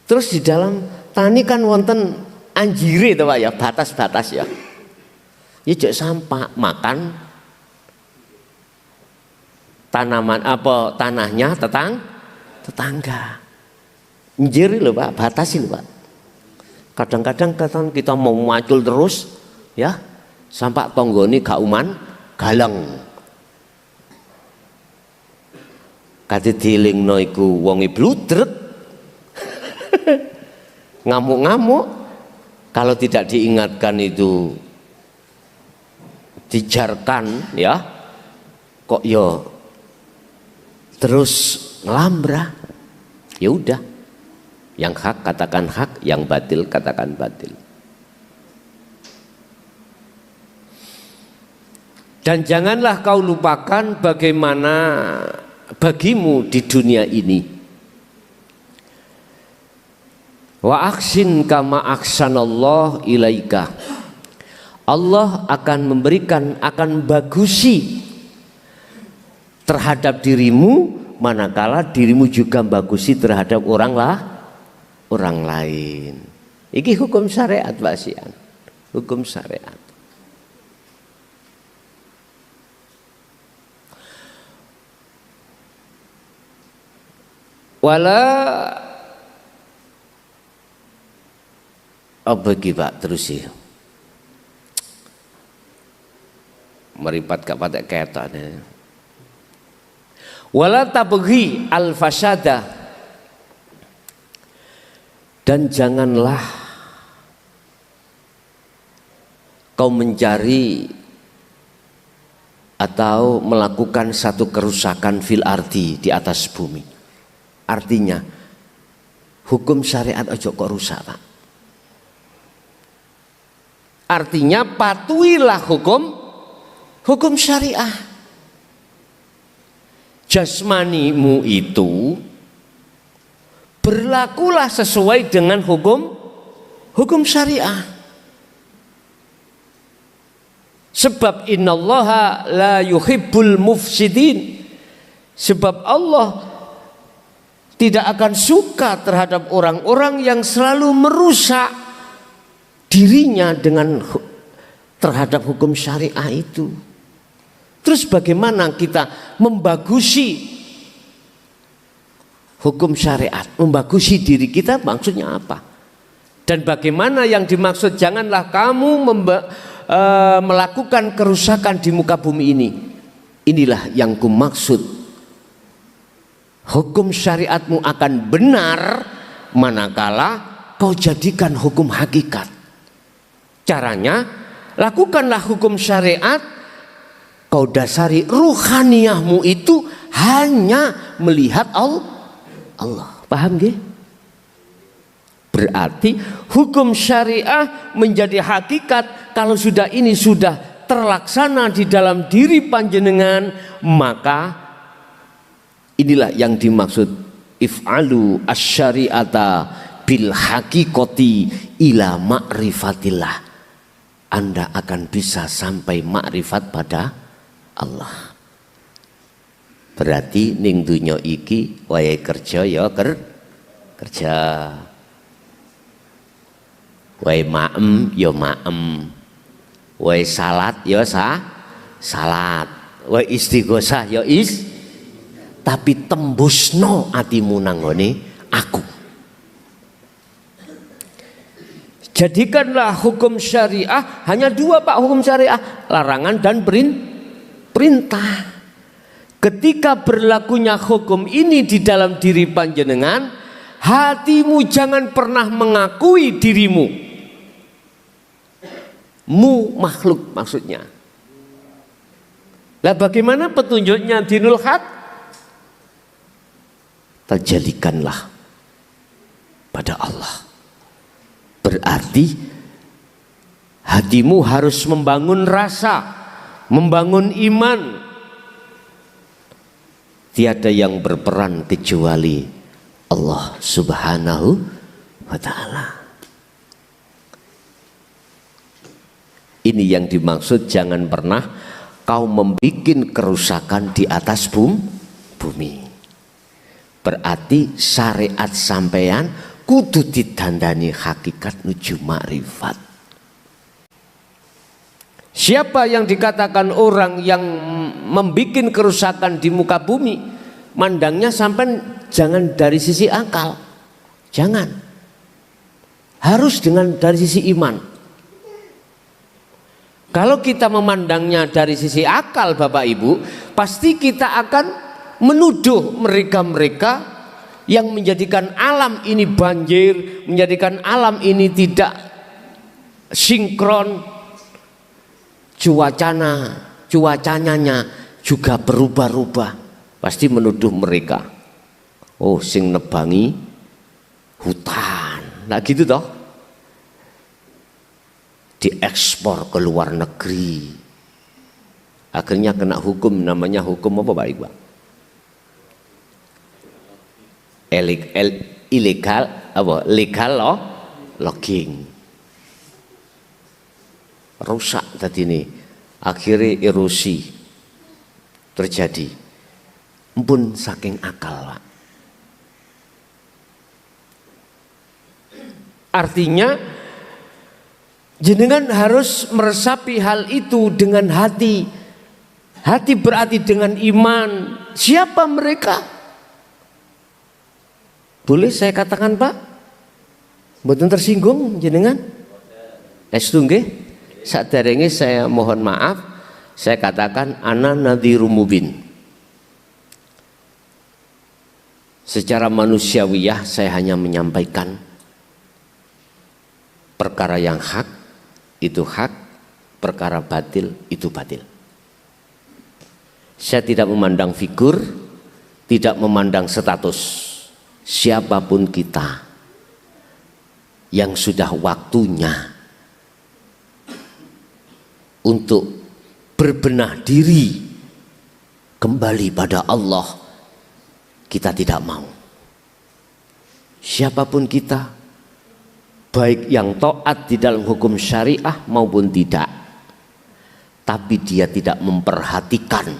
Speaker 2: Terus di dalam tani kan wonten anjire itu Pak ya, batas-batas ya. Ya jek sampah makan tanaman apa tanahnya tetangga. Anjir lho Pak, batasi lho Pak. Kadang-kadang kita mau macul terus ya, sampai tonggone gak uman galeng. Kate dilingno iku wonge bludrek. Ngamuk-ngamuk, kalau tidak diingatkan itu dijarkan ya, kok yo terus ngelambra. Ya udah, yang hak katakan hak, yang batil katakan batil. Dan janganlah kau lupakan bagaimana bagimu di dunia ini. Wa aksin kama aksanallah ilaika. Allah akan memberikan, akan bagusi terhadap dirimu, manakala dirimu juga bagusi terhadap orang lain. Iki hukum syariat Pak Sian. Hukum syariat. Wala apa Pak terus ya. Meripat gak pada ketane. Wala tabghi al fasada, dan janganlah kau mencari atau melakukan satu kerusakan fil ardi, di atas bumi. Artinya hukum syariat ojo kok rusak Pak. Artinya patuhilah hukum syariah. Jasmanimu itu berlakulah sesuai dengan hukum syariah. Sebab innallaha la yuhibbul mufsidin. Sebab Allah tidak akan suka terhadap orang-orang yang selalu merusak dirinya dengan terhadap hukum syariah itu. Terus bagaimana kita membagusi hukum syariat, membagusi diri kita, maksudnya apa? Dan bagaimana yang dimaksud janganlah kamu melakukan kerusakan di muka bumi ini. Inilah yang kumaksud. Hukum syariatmu akan benar manakala kau jadikan hukum hakikat. Caranya, lakukanlah hukum syariat, kau dasari ruhaniyahmu itu hanya melihat Allah. Paham gak? Berarti hukum syariah menjadi hakikat kalau sudah ini sudah terlaksana di dalam diri panjenengan, maka inilah yang dimaksud if'alu asyari'ata bil haqiqati ila ma'rifatillah. Anda akan bisa sampai makrifat pada Allah. Berarti ning dunya iki wayahe kerja ya kerja. Wae maem ya maem. Wae salat ya salat. Wae istighosah ya tapi tembusno atimu nang ngene aku. Jadikanlah hukum syariah hanya dua Pak hukum syariah, larangan dan perintah. Ketika berlakunya hukum ini di dalam diri panjenengan, hatimu jangan pernah mengakui dirimu makhluk maksudnya. Lah bagaimana petunjuknya dinul haq? Terjadikanlah pada Allah. Berarti hatimu harus membangun rasa, membangun iman. Tiada yang berperan kecuali Allah Subhanahu wa ta'ala. Ini yang dimaksud jangan pernah kau membuat kerusakan di atas bumi. Berarti syariat sampeyan kudu ditandani hakikat nuju makrifat. Siapa yang dikatakan orang yang membuat kerusakan di muka bumi, mandangnya sampai jangan dari sisi akal, jangan, harus dari sisi iman. Kalau kita memandangnya dari sisi akal Bapak Ibu, pasti kita akan menuduh mereka-mereka yang menjadikan alam ini banjir, menjadikan alam ini tidak sinkron, cuacanya juga berubah-ubah. Pasti menuduh mereka, oh sing nebangi hutan, nah gitu toh, diekspor ke luar negeri, akhirnya kena hukum, namanya hukum apa Pak Iqbal? Ilegal apa? Legal logging. Rusak tadi ini, akhirnya erosi terjadi. Ampun saking akal Pak. Artinya jenengan harus meresapi hal itu dengan hati. Hati berarti dengan iman. Siapa mereka? Boleh saya katakan Pak? Mboten tersinggung jenengan? Estu nggih? Saderenge saya mohon maaf, saya katakan ana nadhirum mubin. Secara manusiawiyah saya hanya menyampaikan perkara yang hak itu hak, perkara batil itu batil. Saya tidak memandang figur, tidak memandang status. Siapapun kita yang sudah waktunya untuk berbenah diri kembali pada Allah, kita tidak mau. Siapapun kita, baik yang taat di dalam hukum syariah maupun tidak, tapi dia tidak memperhatikan,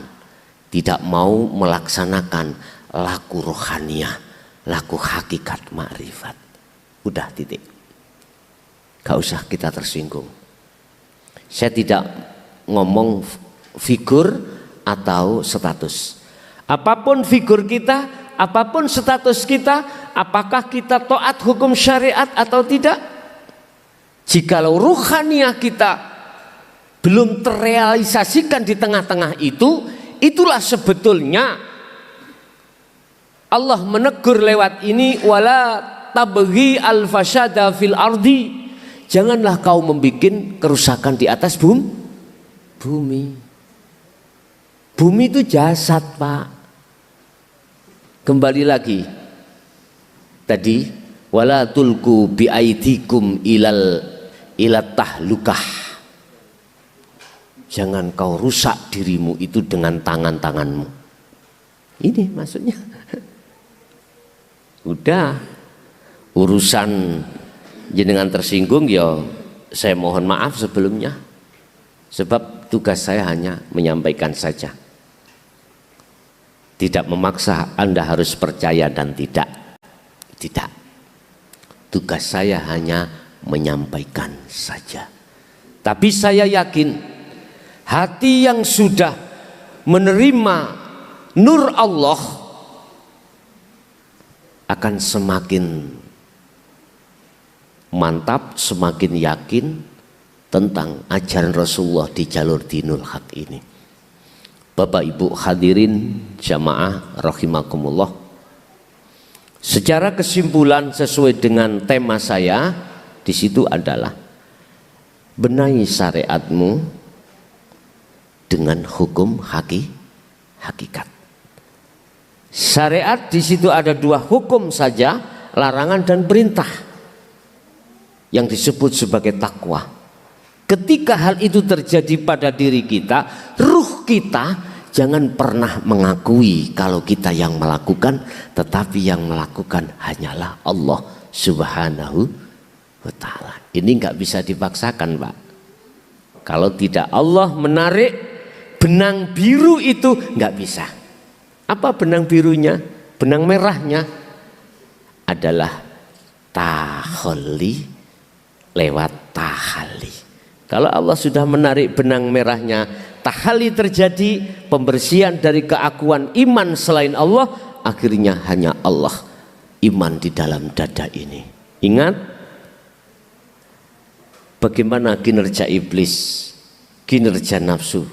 Speaker 2: tidak mau melaksanakan laku rohaniyah, laku hakikat makrifat. Udah titik. Gak usah kita tersinggung. Saya tidak ngomong figur atau status. Apapun figur kita, apapun status kita, apakah kita taat hukum syariat atau tidak? Jikalau ruhaniyah kita belum terrealisasikan di tengah-tengah itu, itulah sebetulnya Allah menegur lewat ini, wala tabghi al-fasada fil ardi. Janganlah kau membuat kerusakan di atas bumi. Bumi itu jasad, Pak. Kembali lagi tadi, wala tulku bi aidikum ilat tahlukah. Jangan kau rusak dirimu itu dengan tangan-tanganmu. Ini maksudnya. Udah urusan jenengan tersinggung, ya saya mohon maaf sebelumnya, sebab tugas saya hanya menyampaikan saja, tidak memaksa Anda harus percaya dan tidak. Tugas saya hanya menyampaikan saja. Tapi saya yakin hati yang sudah menerima nur Allah akan semakin mantap, semakin yakin tentang ajaran Rasulullah di jalur dinul haq ini. Bapak Ibu hadirin jamaah rahimakumullah. Secara kesimpulan sesuai dengan tema saya di situ adalah benahi syariatmu dengan hukum hakikat. Syariat di situ ada dua hukum saja, larangan dan perintah, yang disebut sebagai takwa. Ketika hal itu terjadi pada diri kita, ruh kita jangan pernah mengakui kalau kita yang melakukan, tetapi yang melakukan hanyalah Allah Subhanahu wa ta'ala. Ini nggak bisa dipaksakan, Pak. Kalau tidak Allah menarik benang biru itu nggak bisa. Apa benang birunya? Benang merahnya adalah tahalli lewat tahali. Kalau Allah sudah menarik benang merahnya, tahali terjadi, pembersihan dari keakuan iman selain Allah, akhirnya hanya Allah, iman di dalam dada ini. Ingat bagaimana kinerja iblis, kinerja nafsu.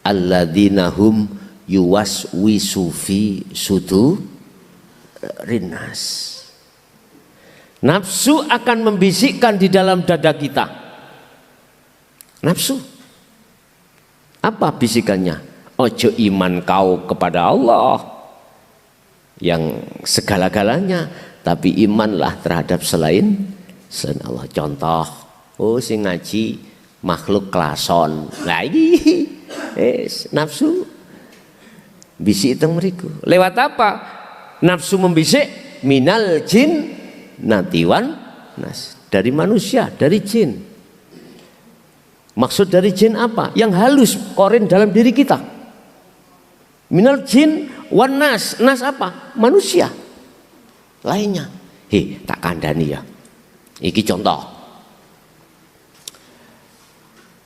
Speaker 2: Alladzina hum yuwaswisu fi sudurinas. Nafsu akan membisikkan di dalam dada kita. Nafsu. Apa bisikannya? Ojo iman kau kepada Allah yang segala-galanya, tapi imanlah terhadap selain Allah. Contoh, sing ngaji makhluk klason. Lagi nafsu bisik itu meriku. Lewat apa? Nafsu membisik minal jin natiwan nas, dari manusia, dari jin. Maksud dari jin apa? Yang halus korin dalam diri kita. Minal jin wan nas. Nas apa? Manusia lainnya. Tak kandani ya. Iki contoh.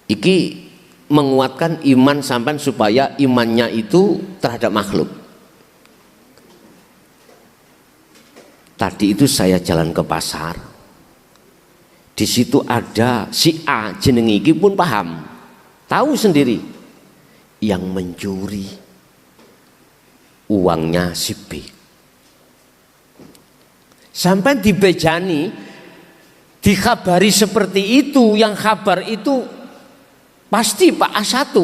Speaker 2: Iki menguatkan iman sampai supaya imannya itu terhadap makhluk. Tadi itu saya jalan ke pasar, di situ ada si A, jeneng iki pun paham, tahu sendiri yang mencuri uangnya si B. Sampai dibejani, dikhabari seperti itu, yang kabar itu pasti Pak A1,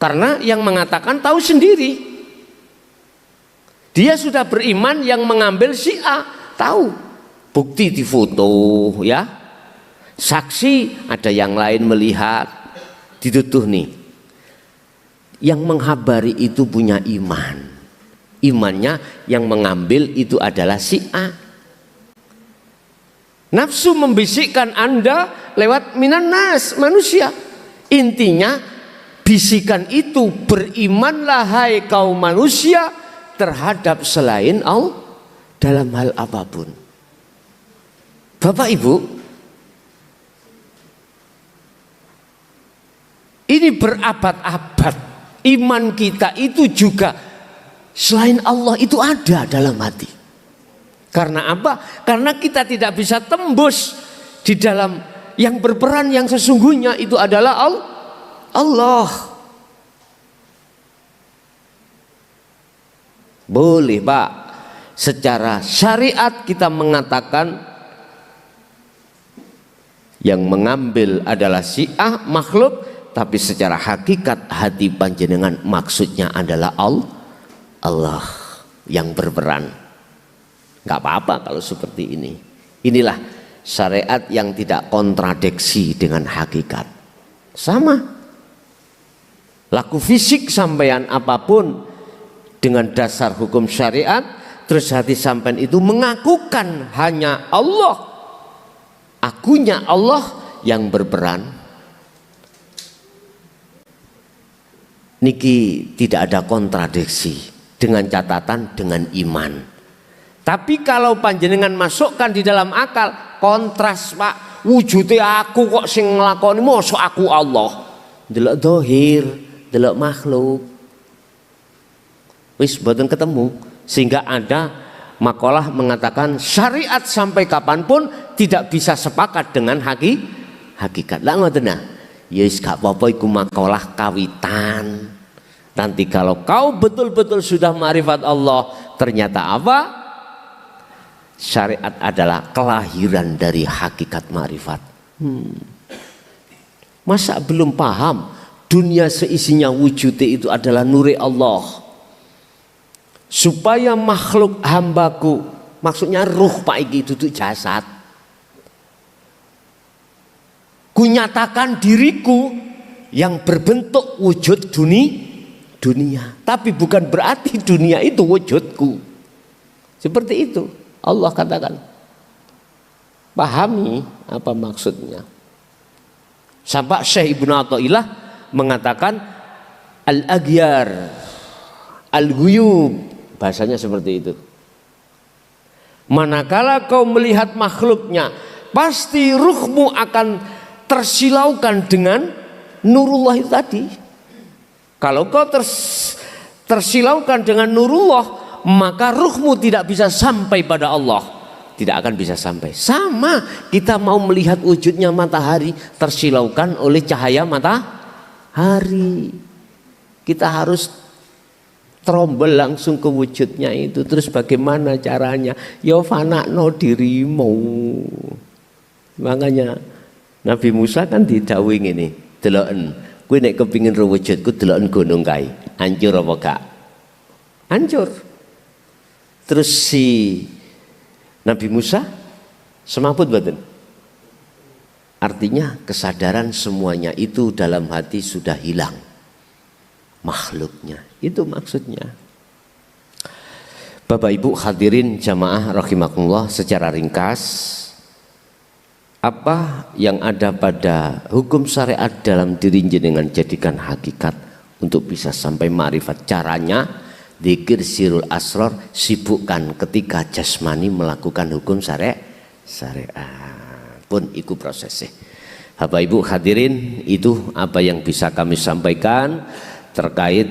Speaker 2: karena yang mengatakan tahu sendiri. Dia sudah beriman, yang mengambil si A tahu. Bukti di foto ya. Saksi ada yang lain melihat. Dituduh nih. Yang menghabari itu punya iman. Imannya yang mengambil itu adalah si A. Nafsu membisikkan Anda lewat minan nas, manusia. Intinya bisikan itu, berimanlah hai kaum manusia terhadap selain Allah dalam hal apapun. Bapak Ibu, Ini berabad-abad iman kita itu juga selain Allah itu ada dalam hati. Karena apa? Karena kita tidak bisa tembus di dalam yang berperan yang sesungguhnya itu adalah Allah. Boleh Pak, secara syariat kita mengatakan yang mengambil adalah Syiah makhluk, tapi secara hakikat hati panjenengan maksudnya adalah Allah yang berperan. Gak apa-apa kalau seperti ini. Inilah syariat yang tidak kontradiksi dengan hakikat. Sama. Laku fisik sampean apapun dengan dasar hukum syariat, terus hati sampean itu mengakukan hanya Allah, akunya Allah yang berperan. Niki tidak ada kontradiksi dengan catatan dengan iman. Tapi kalau panjenengan masukkan di dalam akal, kontras Pak, wujudnya aku kok sing nglakoni, mosok aku Allah. Delok dohir, delok makhluk. Wis boten ketemu. Sehingga ada makalah mengatakan syariat sampai kapanpun tidak bisa sepakat dengan hakikat. Lah ngoten nah. Ya wis gak apa-apa iku makalah kawitan. Nanti kalau kau betul-betul sudah ma'rifat Allah, ternyata apa? Syariat adalah kelahiran dari hakikat ma'rifat. Masa belum paham dunia seisinya wujudnya itu adalah nuri Allah. Supaya makhluk hambaku, maksudnya ruh Pak iki itu jasad, kunyatakan diriku yang berbentuk wujud dunia. Tapi bukan berarti dunia itu wujudku. Seperti itu Allah katakan. Pahami apa maksudnya. Sampai Syekh Ibnu Athaillah mengatakan al-aghyar, al-ghuyub, bahasanya seperti itu. Manakala kau melihat makhluknya, pasti ruhmu akan tersilaukan dengan nurullah itu tadi. Kalau kau tersilaukan dengan nurullah, maka ruhmu tidak bisa sampai pada Allah, tidak akan bisa sampai. Sama kita mau melihat wujudnya matahari, tersilaukan oleh cahaya matahari. Kita harus terombel langsung ke wujudnya itu. Terus bagaimana caranya? Ya fanakno dirimu. Makanya Nabi Musa kan didhawuhi ngene, deloken kowe nek kepengin ro wujudku deloken gunung kae. Hancur apa gak? Hancur. Terus si Nabi Musa semaput mboten? Artinya kesadaran semuanya itu dalam hati sudah hilang. Makhluknya, itu maksudnya. Bapak Ibu hadirin jamaah rahimakumullah, secara ringkas apa yang ada pada hukum syariat dalam diri jenengan jadikan hakikat untuk bisa sampai ma'rifat. Caranya dzikir sirul asror, sibukkan ketika jasmani melakukan hukum syariat pun ikut prosesnya. Bapak Ibu hadirin, itu apa yang bisa kami sampaikan terkait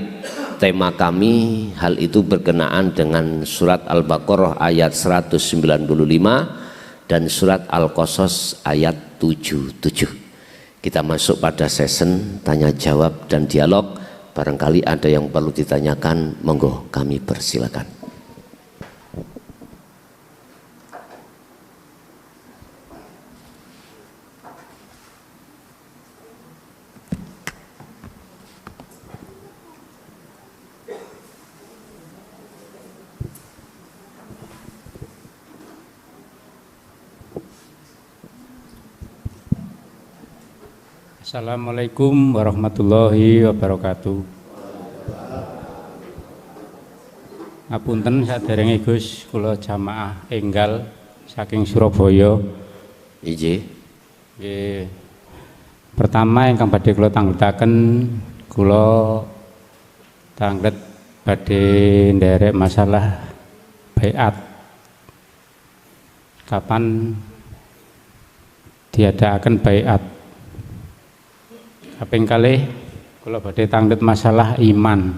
Speaker 2: tema kami. Hal itu berkenaan dengan surat Al-Baqarah ayat 195 dan surat Al-Qasas ayat 77. Kita masuk pada session tanya jawab dan dialog. Barangkali ada yang perlu ditanyakan, monggo kami persilakan.
Speaker 3: Assalamualaikum warahmatullahi wabarakatuh. Ngapunten saderenge Gus, kula jamaah enggal saking Surabaya.
Speaker 2: Nggih.
Speaker 3: Nggih. Pertama ingkang badhe kula tanggetaken, kula tanglet badhe nderek masalah baiat. Kapan diadakan baiat? Kaping kalih Kula badhe tanglet masalah iman.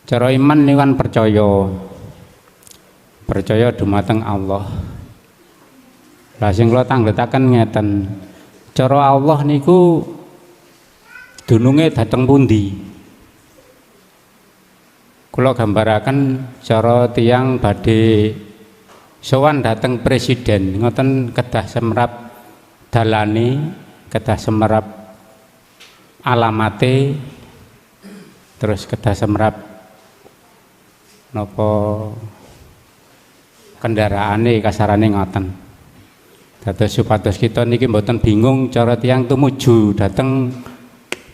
Speaker 3: Cara iman niku kan percaya. Percaya dumateng Allah. Lah sing kula tangletaken ngeten. Cara Allah niku dununge dhateng pundi? Kula gambaraken cara tiyang badhe sowan dhateng presiden, ngoten kedah semrap dalane, kedah semrap alamate, terus kedah semrap napa kendaraane kasarane ngoten. Dados supados kita niki mboten bingung cara tiyang tumuju dhateng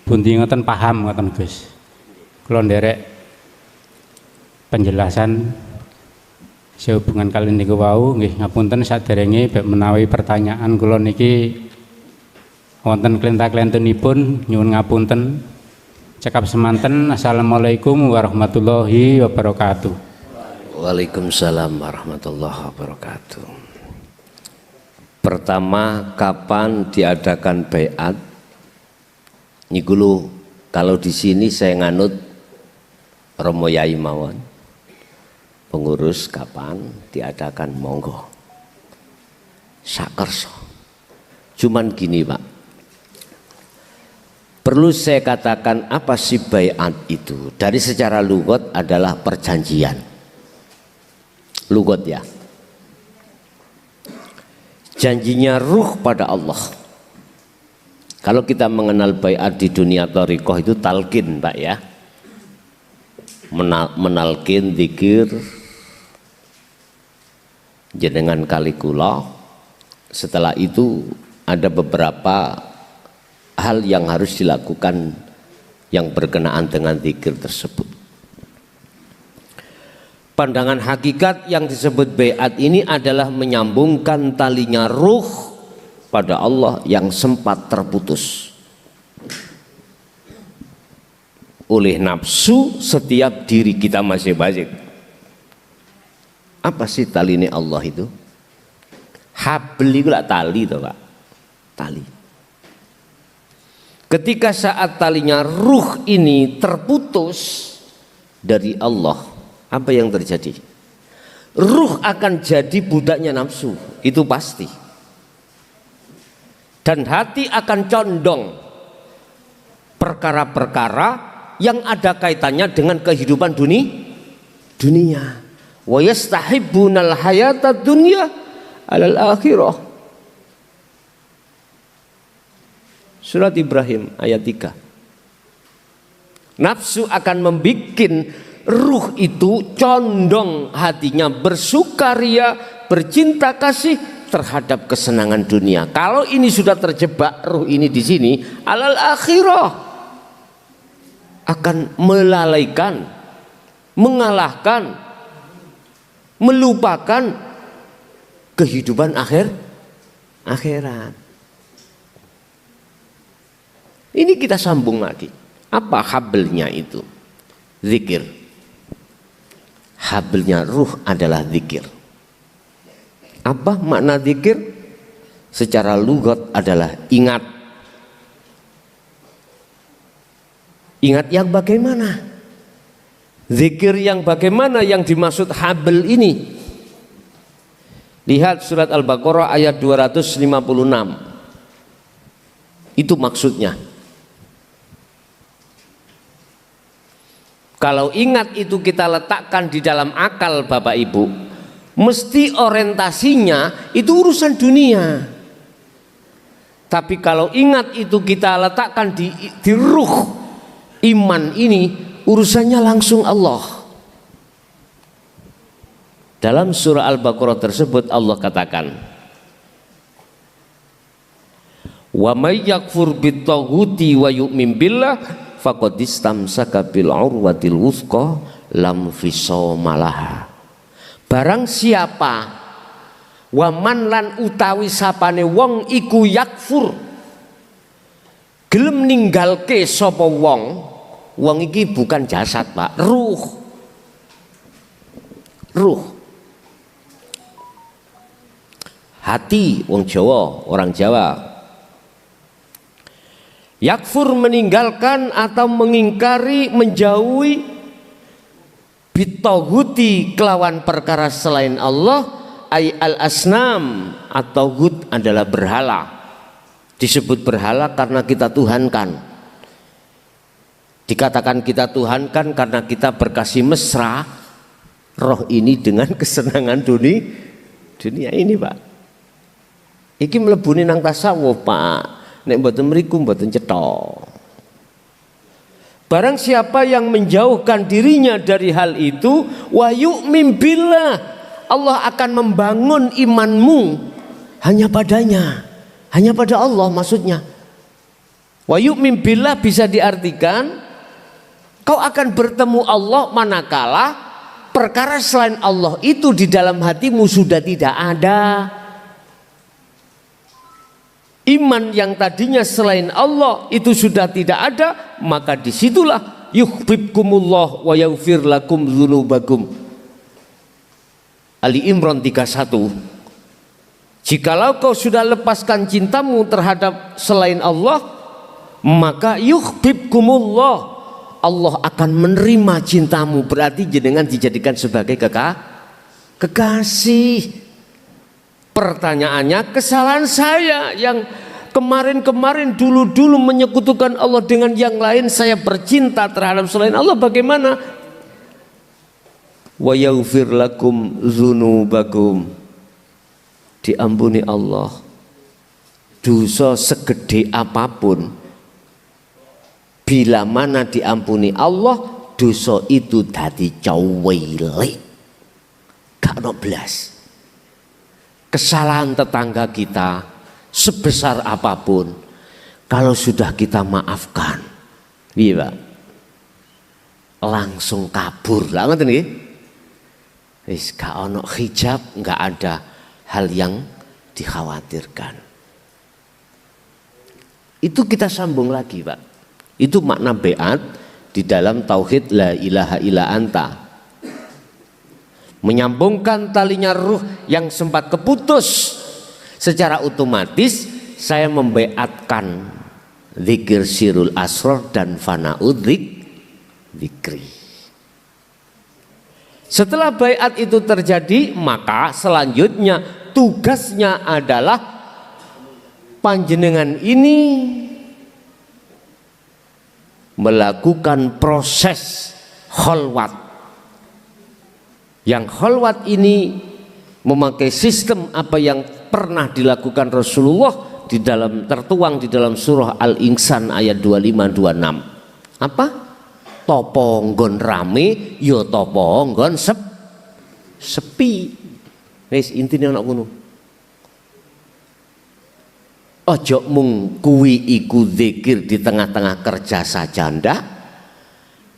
Speaker 3: pundi ngoten paham ngoten Gus. Kula nderek penjelasan sehubungan kali niku wau nggih ngapunten saderenge bab menawi pertanyaan kula niki wonten klenta-klentunipun nyuwun ngapunten. Cekap semanten. Assalamualaikum warahmatullahi wabarakatuh.
Speaker 2: Waalaikumsalam warahmatullahi wabarakatuh. Pertama, kapan diadakan baiat? Niku lho, kalau di sini saya nganut Romo Yai mawon. Pengurus kapan diadakan monggo. Sakerso. Cuman gini, Pak. Perlu saya katakan apa sih baiat itu? Dari secara lugat adalah perjanjian. Lugat ya. Janjinya ruh pada Allah. Kalau kita mengenal baiat di dunia thariqah itu talqin, Pak ya. Menalkin zikir jenengan kali kula. Setelah itu ada beberapa hal yang harus dilakukan yang berkenaan dengan zikir tersebut. Pandangan hakikat yang disebut baiat ini adalah menyambungkan talinya ruh pada Allah yang sempat terputus oleh nafsu setiap diri kita masing-masing. Apa sih tali ini Allah itu? Habl itu lah tali toh Pak. Tali. Ketika saat talinya ruh ini terputus dari Allah, apa yang terjadi? Ruh akan jadi budaknya nafsu, itu pasti. Dan hati akan condong perkara-perkara yang ada kaitannya dengan kehidupan dunia. Wa yastahibbunal hayatad dunya alal akhirah. Surat Ibrahim ayat 3. Nafsu akan membikin ruh itu condong hatinya bersukaria, bercinta kasih terhadap kesenangan dunia. Kalau ini sudah terjebak ruh ini di sini, alal akhirah akan melalaikan, mengalahkan, melupakan kehidupan akhirat. Ini kita sambung lagi. Apa hablnya itu? Zikir. Hablnya ruh adalah zikir. Apa makna zikir? Secara lugat adalah ingat. Ingat yang bagaimana? Zikir yang bagaimana yang dimaksud habl ini? Lihat surat Al-Baqarah ayat 256. Itu maksudnya. Kalau ingat itu kita letakkan di dalam akal Bapak Ibu, mesti orientasinya itu urusan dunia. Tapi kalau ingat itu kita letakkan di ruh iman ini, urusannya langsung Allah. Dalam surah Al-Baqarah tersebut Allah katakan, wa may yakfur bit-taghuti wa yu'min billah faqad istamsaka bil urwatil wuthqa lam fisama laha. Barang siapa waman lan utawi sapane wong iku yakfur gelem ninggalke sapa wong iki bukan jasad Pak, ruh. Hati wong Jawa, orang Jawa. Yakfur meninggalkan atau mengingkari, menjauhi, bitauhuti kelawan perkara selain Allah, ay al asnam, atau hud adalah berhala. Disebut berhala karena kita tuhankan. Dikatakan kita tuhankan karena kita berkasih mesra roh ini dengan kesenangan dunia ini, Pak. Iki mlebune nang tasawuf, Pak. Nek mboten mriku mboten cetha. Barang siapa yang menjauhkan dirinya dari hal itu, wa yu'min billah, Allah akan membangun imanmu hanya padanya, hanya pada Allah maksudnya. Wa yu'min billah bisa diartikan kau akan bertemu Allah manakala perkara selain Allah itu di dalam hatimu sudah tidak ada. Iman yang tadinya selain Allah itu sudah tidak ada, maka disitulah yuhibbukumullah wa yaghfir lakum dzunubakum. Ali Imran 31. Jikalau kau sudah lepaskan cintamu terhadap selain Allah, maka yuhibbukumullah, Allah akan menerima cintamu. Berarti jenengan dijadikan sebagai kekasih. Pertanyaannya, kesalahan saya yang kemarin-kemarin dulu menyekutukan Allah dengan yang lain, saya bercinta terhadap selain Allah, bagaimana? Wa yaghfir lakum dzunubakum, diampuni Allah dosa segede apapun. Bila mana diampuni Allah, dosa itu dadi cowelek, gak ono blas. Kesalahan tetangga kita sebesar apapun, kalau sudah kita maafkan, iya Pak, langsung kabur lah, ngoten nggih. Wis gak ono hijab, gak ada hal yang dikhawatirkan. Itu kita sambung lagi, Pak. Itu makna beat di dalam tauhid la ilaha illa anta. Menyambungkan talinya ruh yang sempat keputus, secara otomatis saya membeatkan zikir sirul asrar dan fana'ud zikri. Setelah baiat itu terjadi, maka selanjutnya tugasnya adalah panjenengan ini melakukan proses kholwat. Yang kholwat ini memakai sistem apa yang pernah dilakukan Rasulullah di dalam, tertuang di dalam surah Al-Insan ayat 25-26. Apa? Topo nggon rame, yo topo nggon sepi. Wis intine ana ngono. Ojo mung kuwi iku zikir di tengah-tengah kerja saja ndak.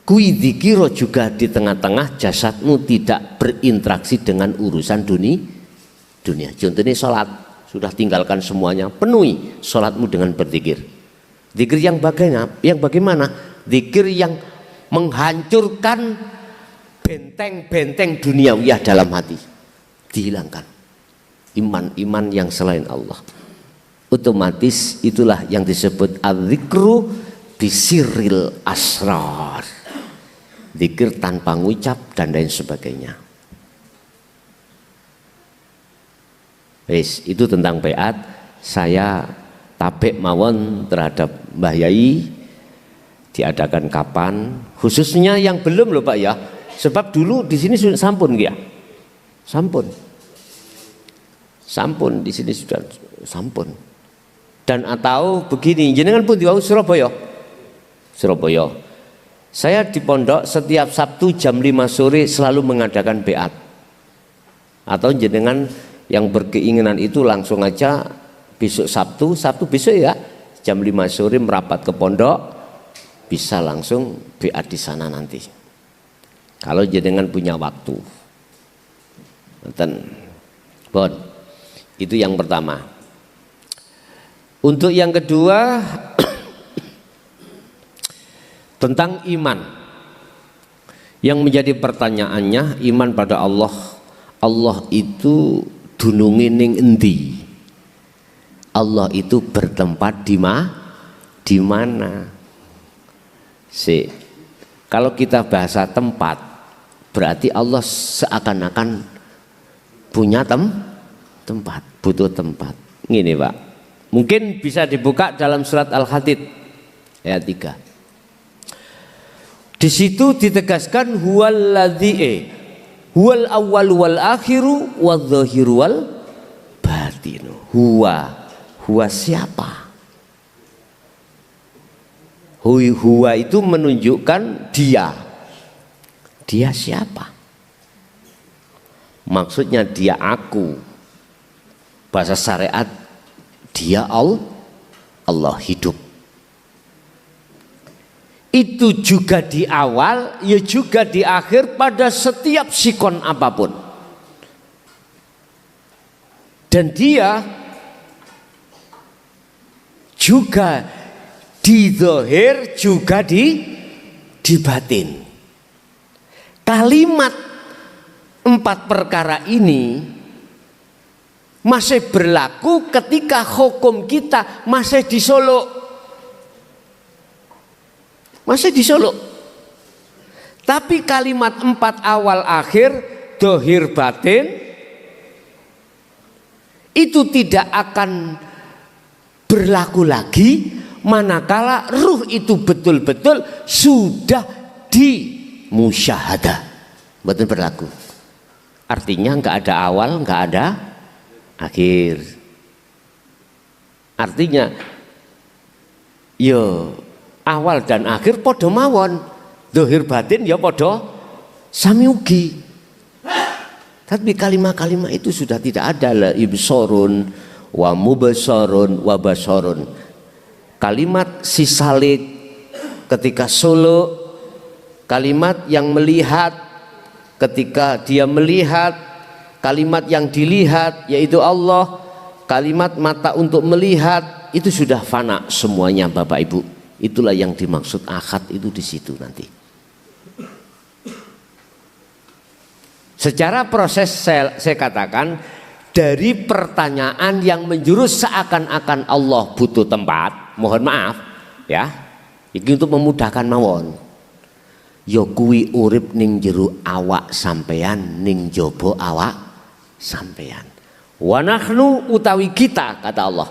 Speaker 2: Kuwi dzikir juga di tengah-tengah jasadmu tidak berinteraksi dengan urusan dunia. Contohnya sholat, sudah tinggalkan semuanya, penuhi sholatmu dengan berzikir. Zikir yang bagaimana? Zikir yang menghancurkan benteng-benteng duniawiyah dalam hati, dihilangkan iman-iman yang selain Allah. Otomatis itulah yang disebut al-zikru bisirril asrar, zikir tanpa ngucap dan lain sebagainya. Wis, itu tentang baiat. Saya tabek mawon terhadap Mbah Yai. Diadakan kapan? Khususnya yang belum loh Pak ya. Sebab dulu di sini sudah sampun ya. Sampun di sini sudah sampun. Dan atau begini, jenengan pun di Surabaya. Saya di pondok setiap Sabtu jam 5 sore selalu mengadakan baiat. Atau jenengan yang berkeinginan itu langsung aja besok Sabtu besok ya jam 5 sore merapat ke pondok, bisa langsung baiat di sana nanti. Kalau jenengan punya waktu. Bon. Itu yang pertama. Untuk yang kedua tentang iman. Yang menjadi pertanyaannya, iman pada Allah. Allah itu dununge ning endi? Allah itu bertempat di Di mana? Kalau kita bahasa tempat, berarti Allah seakan-akan punya tempat, butuh tempat. Gini Pak, mungkin bisa dibuka dalam surat Al-Hadid ayat 3. Di situ ditegaskan huwal awwal wal akhiru wal zahiru wal batinu. Huwa siapa? Huwa itu menunjukkan dia. Dia siapa? Maksudnya dia aku. Bahasa syariat dia Allah hidup. Itu juga di awal, ya juga di akhir pada setiap sikon apapun. Dan dia juga di zahir juga di batin. Kalimat 4 perkara ini masih berlaku ketika hukum kita masih di Solo. Masih di Solo. Tapi kalimat 4 awal akhir zahir batin itu tidak akan berlaku lagi manakala ruh itu betul-betul sudah dimusyahadah, betul berlaku. Artinya nggak ada awal, nggak ada akhir. Artinya yo awal dan akhir podo mawon, zahir batin ya podo sami ugi. Tapi kalimat-kalimat itu sudah tidak ada, la ibsorun wa mubasarun wa basarun. Kalimat si Salih ketika Solo, kalimat yang melihat ketika dia melihat, kalimat yang dilihat yaitu Allah, kalimat mata untuk melihat itu sudah fana semuanya Bapak Ibu. Itulah yang dimaksud ahad itu di situ nanti. Secara proses saya katakan dari pertanyaan yang menjurus seakan-akan Allah butuh tempat. Mohon maaf ya, ini untuk memudahkan mawon. Yo kuwi urip ning jero awak sampean, ning jaba awak sampean. Wa nahnu utawi kita, kata Allah,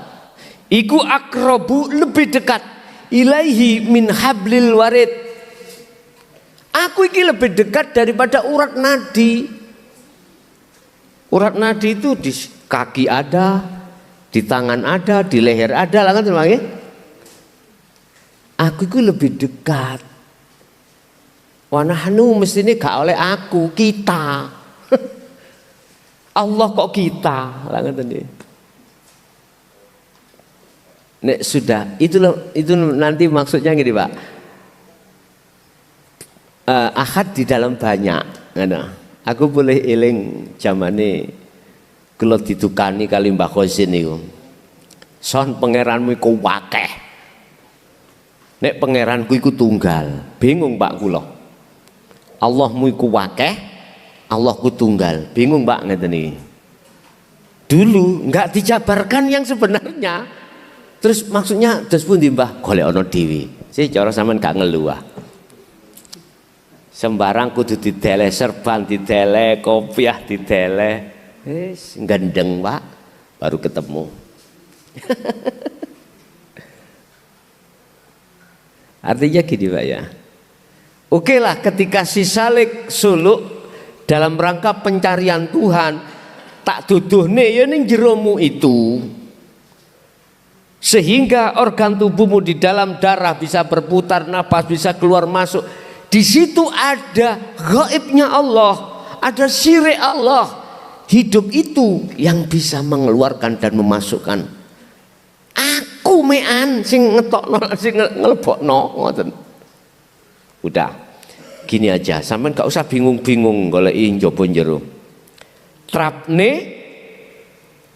Speaker 2: iku akrabu lebih dekat ilaihi min hablil warid. Aku iki lebih dekat daripada urat nadi. Urat nadi itu di kaki ada, di tangan ada, di leher ada, lah kan teman-teman. Aku itu lebih dekat. Wanahnu mestinya gak oleh aku, kita. Allah kok kita, lah kan tadi. Nek sudah, itu nanti maksudnya gini Pak. Ahad di dalam banyak, ngana. Aku boleh eling zamane kula ditukani kali Mbah Khosin niku. Son pangeranmu iku wakeh. Nek pangeranku iku tunggal, bingung Pak kula. Allahmu iku wakeh, Allahku tunggal, bingung Pak ngeten iki. Dulu enggak dijabarkan yang sebenarnya. Terus maksudnya terus pundi Mbah? Golek ana dhewe. Sih cara sampean gak ngeluh. Sembarang kudu didele serban, didele kopiah, didele. Wis gendeng Pak, baru ketemu. Artinya gini Pak ya. Oke lah ketika si Salih suluk dalam rangka pencarian Tuhan, tak duduhne ya ning jeromu itu. Sehingga organ tubuhmu di dalam darah bisa berputar, napas bisa keluar masuk. Di situ ada gaibnya Allah, ada syirik Allah. Hidup itu yang bisa mengeluarkan dan memasukkan. Aku mean sing ngetokno sing ngelebokno ngoten. Udah. Gini aja, sampean gak usah bingung-bingung goleki njaba njero. Trapne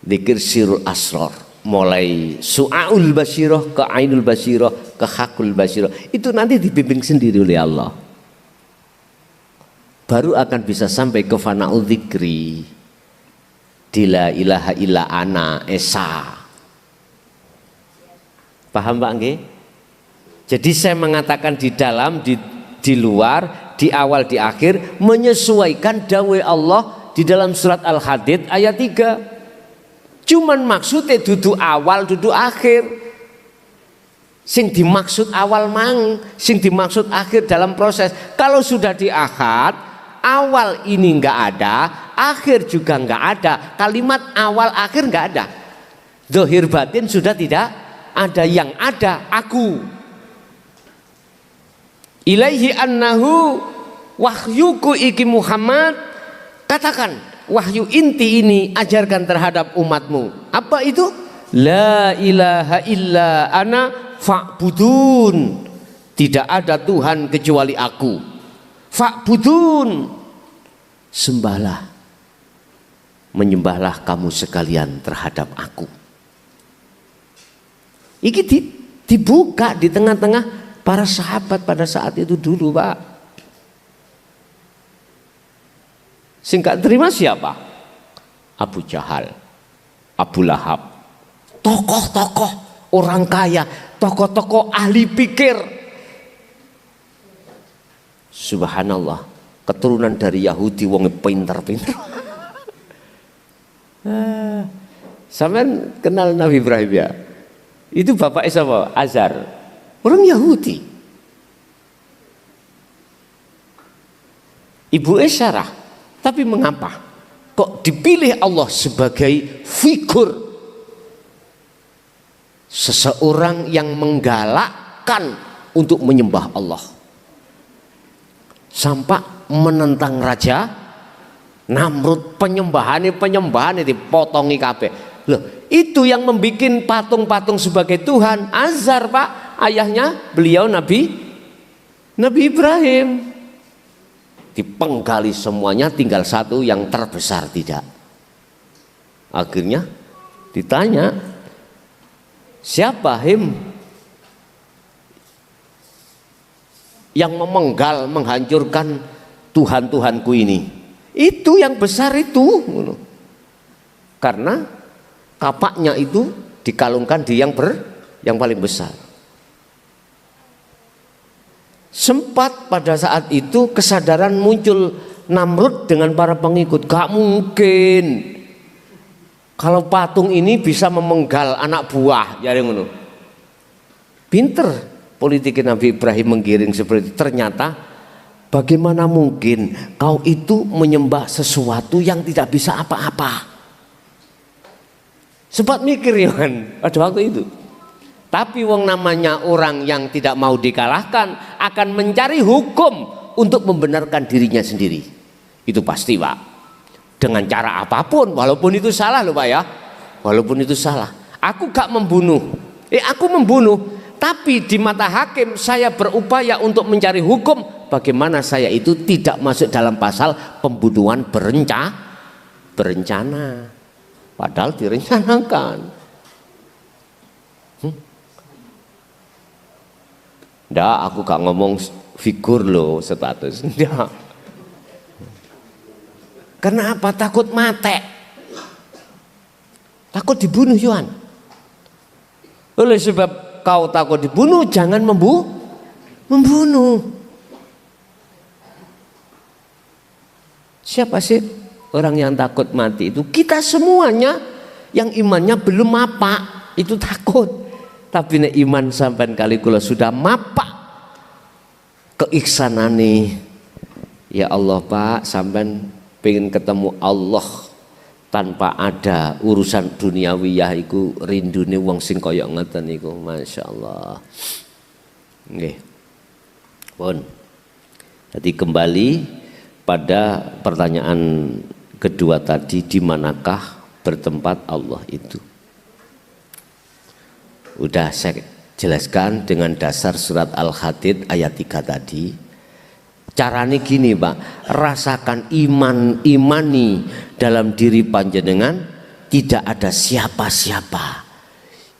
Speaker 2: dzikir sirul asrar. Mulai su'aul basirah ke ainul basirah ke hakul basirah. Itu nanti dibimbing sendiri oleh Allah. Baru akan bisa sampai ke fana'ul dzikri. Dila ilaha illa ana esa. Paham Pak nggih? Jadi saya mengatakan di dalam, di luar, di awal, di akhir, menyesuaikan dawai Allah di dalam surat Al-Hadid ayat 3. Cuman maksudnya duduk awal, duduk akhir. Sing dimaksud awal mang, sing dimaksud akhir dalam proses. Kalau sudah di ahad, awal ini enggak ada, akhir juga enggak ada. Kalimat awal akhir enggak ada. Zahir batin sudah tidak ada, yang ada aku. Ilaihi annahu wahyuku iki Muhammad, katakan wahyu inti ini ajarkan terhadap umatmu. Apa itu? La ilaha illa ana fa'budun. Tidak ada Tuhan kecuali aku. Fa'budun. Sembahlah, menyembahlah kamu sekalian terhadap aku. Ini dibuka di tengah-tengah para sahabat pada saat itu dulu, Pak. Singkat terima siapa? Abu Jahal, Abu Lahab, tokoh-tokoh orang kaya, tokoh-tokoh ahli pikir. Subhanallah, keturunan dari Yahudi, wong pinter-pinter. Sampean kenal Nabi Ibrahim ya? Itu bapaknya siapa? Azar. Orang Yahudi. Ibu Sarah. Tapi mengapa kok dipilih Allah sebagai figur seseorang yang menggalakkan untuk menyembah Allah, sampai menentang raja Namrud, penyembahan dipotongi kabeh. Loh, itu yang membuat patung-patung sebagai Tuhan Azar, Pak. Ayahnya beliau Nabi Ibrahim. Dipenggali semuanya, tinggal satu yang terbesar tidak. Akhirnya ditanya, siapa yang memenggal, menghancurkan Tuhan-Tuhanku ini? Itu yang besar itu. Karena kapaknya itu dikalungkan di yang paling besar. Sempat pada saat itu kesadaran muncul Namrud dengan para pengikut. Gak mungkin kalau patung ini bisa memenggal anak buah, jadi ngono. Pinter politik Nabi Ibrahim menggiring seperti itu. Ternyata bagaimana mungkin kau itu menyembah sesuatu yang tidak bisa apa-apa? Sempat mikir ya kan pada waktu itu. Tapi wong namanya orang yang tidak mau dikalahkan akan mencari hukum untuk membenarkan dirinya sendiri. Itu pasti, Pak. Dengan cara apapun, walaupun itu salah loh, Pak ya. Walaupun itu salah. Aku gak membunuh. Aku membunuh. Tapi di mata hakim saya berupaya untuk mencari hukum bagaimana saya itu tidak masuk dalam pasal pembunuhan berencana. Padahal direncanakan. Nggak, aku gak ngomong figur loh status. Nggak. Karena apa? Takut mate. Takut dibunuh, Yohan. Oleh sebab kau takut dibunuh, jangan membunuh. Siapa sih orang yang takut mati itu? Kita semuanya yang imannya belum mapak itu takut. Tapi nek iman sampean kali kula sudah mapak keiksanane, ya Allah Pak, sampean pengen ketemu Allah tanpa ada urusan duniawiyah iku rindune wong sing kaya ngeten iku, masyaallah. Nggih. Pun. Jadi kembali pada pertanyaan kedua tadi, di manakah bertempat Allah itu? Udah saya jelaskan dengan dasar surat Al-Hadid ayat 3 tadi. Caranya gini, Pak, rasakan imani dalam diri panjenengan tidak ada siapa-siapa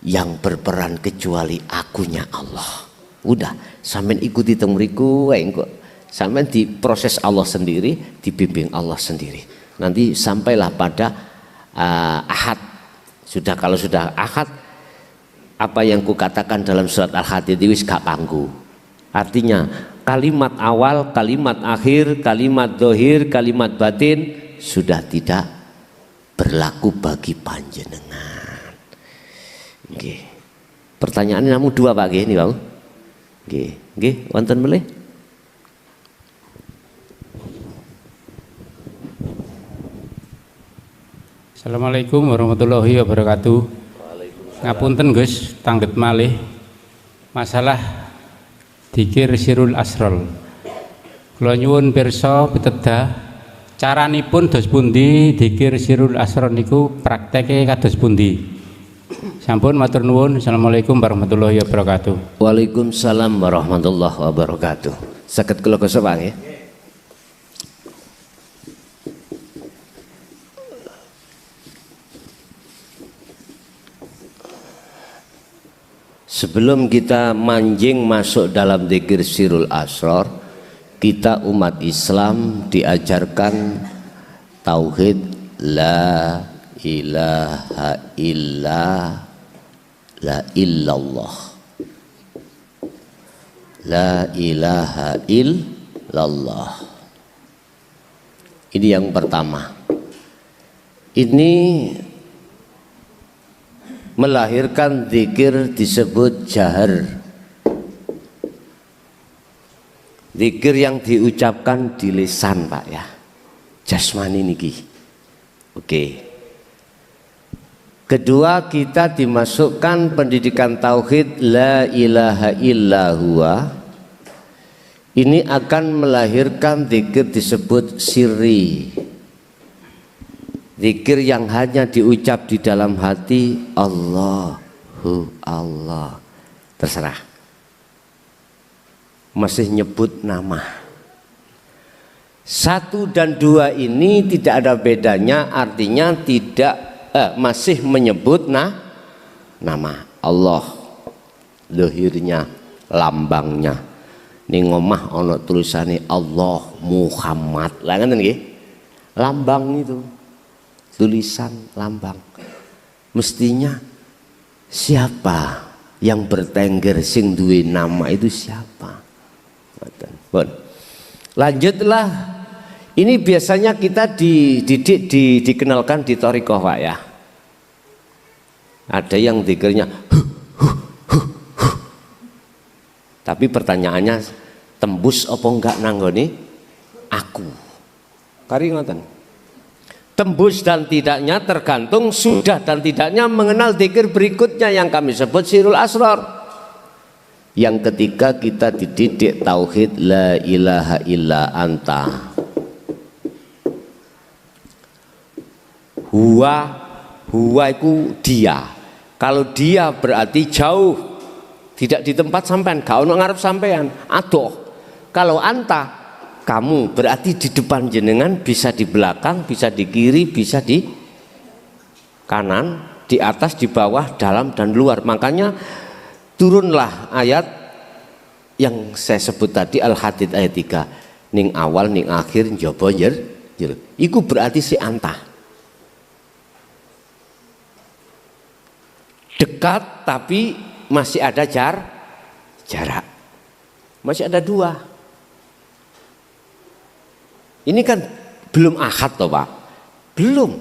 Speaker 2: yang berperan kecuali akunya Allah. Udah, sampean ikuti teng mriku wae engko. Sampean diproses Allah sendiri, dibimbing Allah sendiri. Nanti sampailah pada ahad. Kalau sudah ahad, apa yang kukatakan dalam surat Al-Hadid wis gak kanggo. Artinya kalimat awal, kalimat akhir, kalimat dohir, kalimat batin sudah tidak berlaku bagi panjenengan. Nggih. Pertanyaannya namun dua Pak nggih ini Pak. Nggih, nggih wonten melih.
Speaker 3: Assalamualaikum warahmatullahi wabarakatuh. Ngapunten Gus, tangget malih masalah dzikir sirul asrol. Kula nyuwun pirsa pitedah caranipun dos pundi dzikir sirul asrol niku prakteke kados pundi? Sampun matur nuwun. Assalamualaikum warahmatullahi wabarakatuh.
Speaker 2: Waalaikumsalam warahmatullahi wabarakatuh. Saged kula kesempatan nggih. Sebelum kita manjing masuk dalam dzikir sirul asror, kita umat Islam diajarkan tauhid la ilaha illallah. La ilaha illallah. Ini yang pertama. Ini melahirkan zikir disebut jahar. Zikir yang diucapkan di lisan Pak ya, jasmani niki. Oke. Kedua, kita dimasukkan pendidikan tauhid la ilaha illa huwa. Ini akan melahirkan zikir disebut sirri. Zikir yang hanya diucap di dalam hati, Allahu Allah, terserah. Masih nyebut nama. 1 dan 2 ini tidak ada bedanya, artinya tidak masih menyebut nama Allah. Zahirnya, lambangnya. Ning omah ana tulisane Allah Muhammad. Lah ngoten nggih. Lambang itu. Tulisan lambang. Mestinya siapa yang bertengger sing duwe nama itu siapa? Bon. Lanjutlah. Ini biasanya kita dididik dikenalkan di thariqah Pak ya. Ada yang zikirnya tapi pertanyaannya tembus apa enggak nanggone aku. Kari ngoten. Tembus dan tidaknya tergantung sudah dan tidaknya mengenal zikir berikutnya yang kami sebut sirul asrar. Yang ketiga kita dididik tauhid la ilaha illa anta. Huwa itu dia. Kalau dia berarti jauh, tidak di tempat sampean, gak ono ngarep sampean, adoh. Kalau anta, kamu berarti di depan jenengan, bisa di belakang, bisa di kiri, bisa di kanan, di atas, di bawah, dalam dan luar. Makanya turunlah ayat yang saya sebut tadi Al-Hadid ayat 3. Ning awal, ning akhir, njaba njer. Iku berarti si anta. Dekat tapi masih ada jarak. Masih ada 2. Ini kan belum ahad toh Pak. Belum.